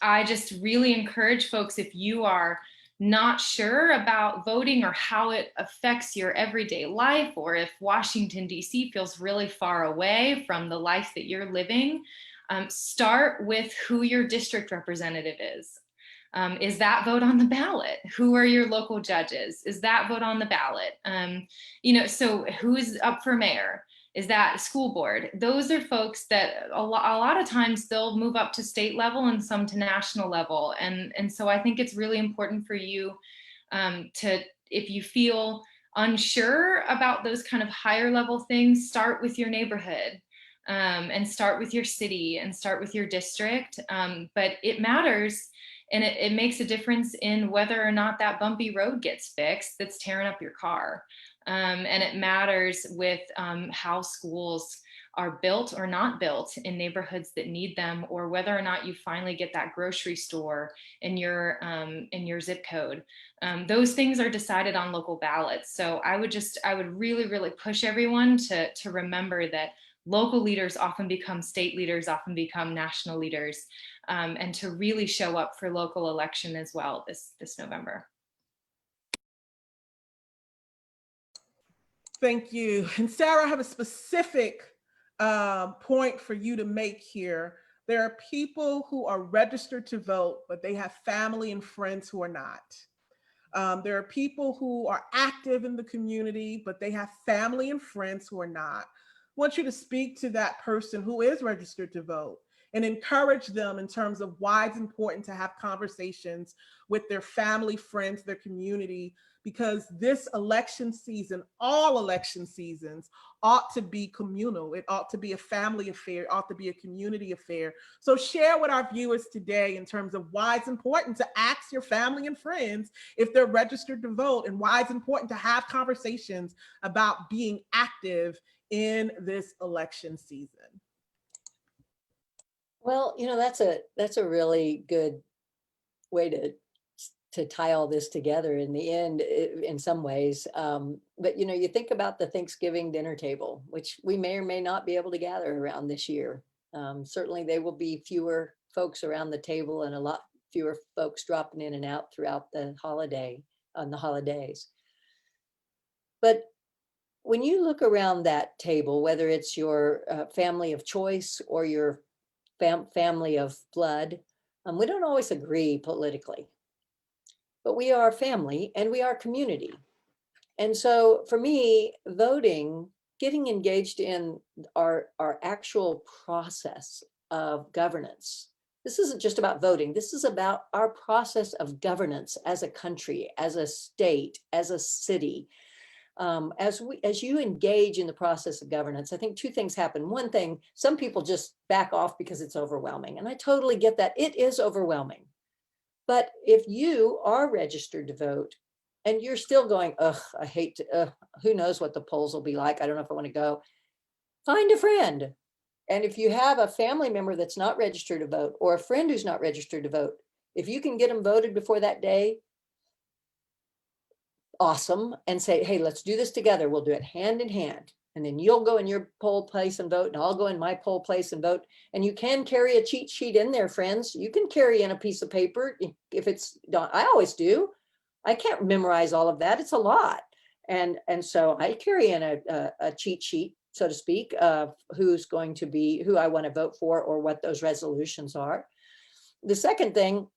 S4: I just really encourage folks, if you are not sure about voting or how it affects your everyday life, or if Washington, D.C. feels really far away from the life that you're living, start with who your district representative is. Is that vote on the ballot? Who are your local judges? Is that vote on the ballot? So who's up for mayor? Is that school board? Those are folks that a lot of times they'll move up to state level and some to national level. And so I think it's really important for you if you feel unsure about those kind of higher level things, start with your neighborhood and start with your city and start with your district. But it matters, and it makes a difference in whether or not that bumpy road gets fixed that's tearing up your car. And it matters with how schools are built or not built in neighborhoods that need them, or whether or not you finally get that grocery store in your zip code. Those things are decided on local ballots. So I would really, really push everyone to remember that local leaders often become state leaders, often become national leaders, and to really show up for local election as well this November.
S1: Thank you. And Sarah, I have a specific point for you to make here. There are people who are registered to vote, but they have family and friends who are not. There are people who are active in the community, but they have family and friends who are not. I want you to speak to that person who is registered to vote and encourage them in terms of why it's important to have conversations with their family, friends, their community, because this election season, all election seasons, ought to be communal. It ought to be a family affair, it ought to be a community affair. So share with our viewers today in terms of why it's important to ask your family and friends if they're registered to vote, and why it's important to have conversations about being active in this election season.
S2: Well, that's a really good way to tie all this together in the end, in some ways. But you think about the Thanksgiving dinner table, which we may or may not be able to gather around this year. Certainly there will be fewer folks around the table and a lot fewer folks dropping in and out throughout the holidays. But when you look around that table, whether it's your family of choice or your family of blood, we don't always agree politically, but we are family and we are community. And so for me, voting, getting engaged in our actual process of governance, this isn't just about voting. This is about our process of governance as a country, as a state, as a city. As you engage in the process of governance, I think two things happen. One thing, some people just back off because it's overwhelming. And I totally get that. It is overwhelming. But if you are registered to vote and you're still going, I hate to, who knows what the polls will be like. I don't know if I want to go. Find a friend. And if you have a family member that's not registered to vote, or a friend who's not registered to vote, if you can get them voted before that day, awesome, and say, hey, let's do this together. We'll do it hand in hand. And then you'll go in your poll place and vote, and I'll go in my poll place and vote. And you can carry a cheat sheet in there, friends. You can carry in a piece of paper if it's done. I always do. I can't memorize all of that. It's a lot. And so I carry in a cheat sheet, so to speak, of who I want to vote for, or what those resolutions are. The second thing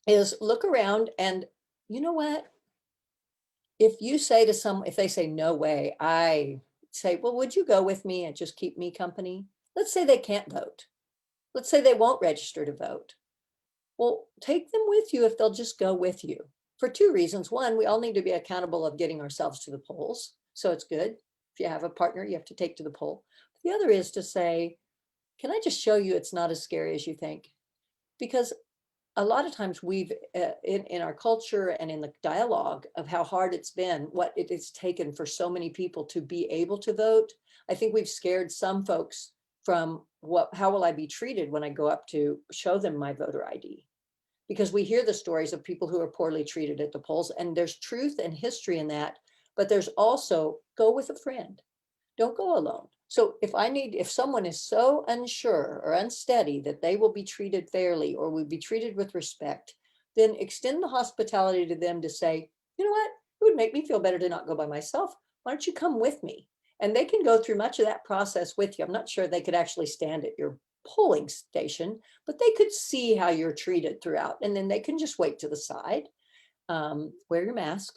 S2: is look around, and you know what? If you say to if they say, no way, I say, well, would you go with me and just keep me company? Let's say they can't vote. Let's say they won't register to vote. Well, take them with you if they'll just go with you for two reasons. One, we all need to be accountable of getting ourselves to the polls. So it's good. If you have a partner, you have to take to the poll. The other is to say, can I just show you it's not as scary as you think? Because a lot of times we've, in our culture and in the dialogue of how hard it's been, what it has taken for so many people to be able to vote, I think we've scared some folks from how will I be treated when I go up to show them my voter ID? Because we hear the stories of people who are poorly treated at the polls, and there's truth and history in that, but there's also go with a friend. Don't go alone. So if someone is so unsure or unsteady that they will be treated fairly or will be treated with respect, then extend the hospitality to them to say, you know what, it would make me feel better to not go by myself. Why don't you come with me? And they can go through much of that process with you. I'm not sure they could actually stand at your polling station, but they could see how you're treated throughout, and then they can just wait to the side, wear your mask.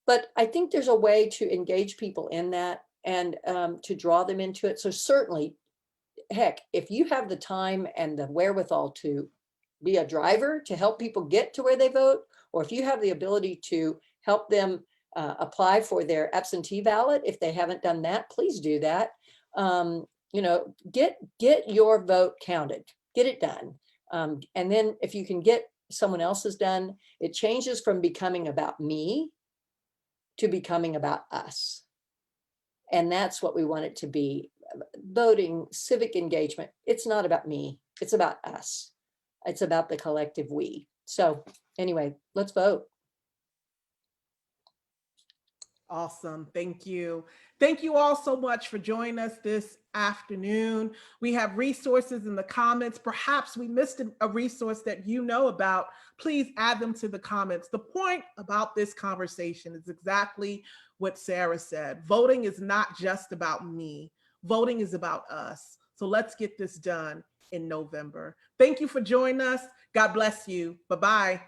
S2: But I think there's a way to engage people in that and to draw them into it. So certainly, heck, if you have the time and the wherewithal to be a driver to help people get to where they vote, or if you have the ability to help them apply for their absentee ballot, if they haven't done that, please do that. You know, get your vote counted, get it done. And then if you can get someone else's done, it changes from becoming about me to becoming about us. And that's what we want it to be. Voting, civic engagement, it's not about me, it's about us. It's about the collective we. So anyway, let's vote.
S1: Awesome. Thank you. Thank you all so much for joining us this afternoon. We have resources in the comments. Perhaps we missed a resource that you know about. Please add them to the comments. The point about this conversation is exactly what Sarah said. Voting is not just about me. Voting is about us. So let's get this done in November. Thank you for joining us. God bless you. Bye-bye.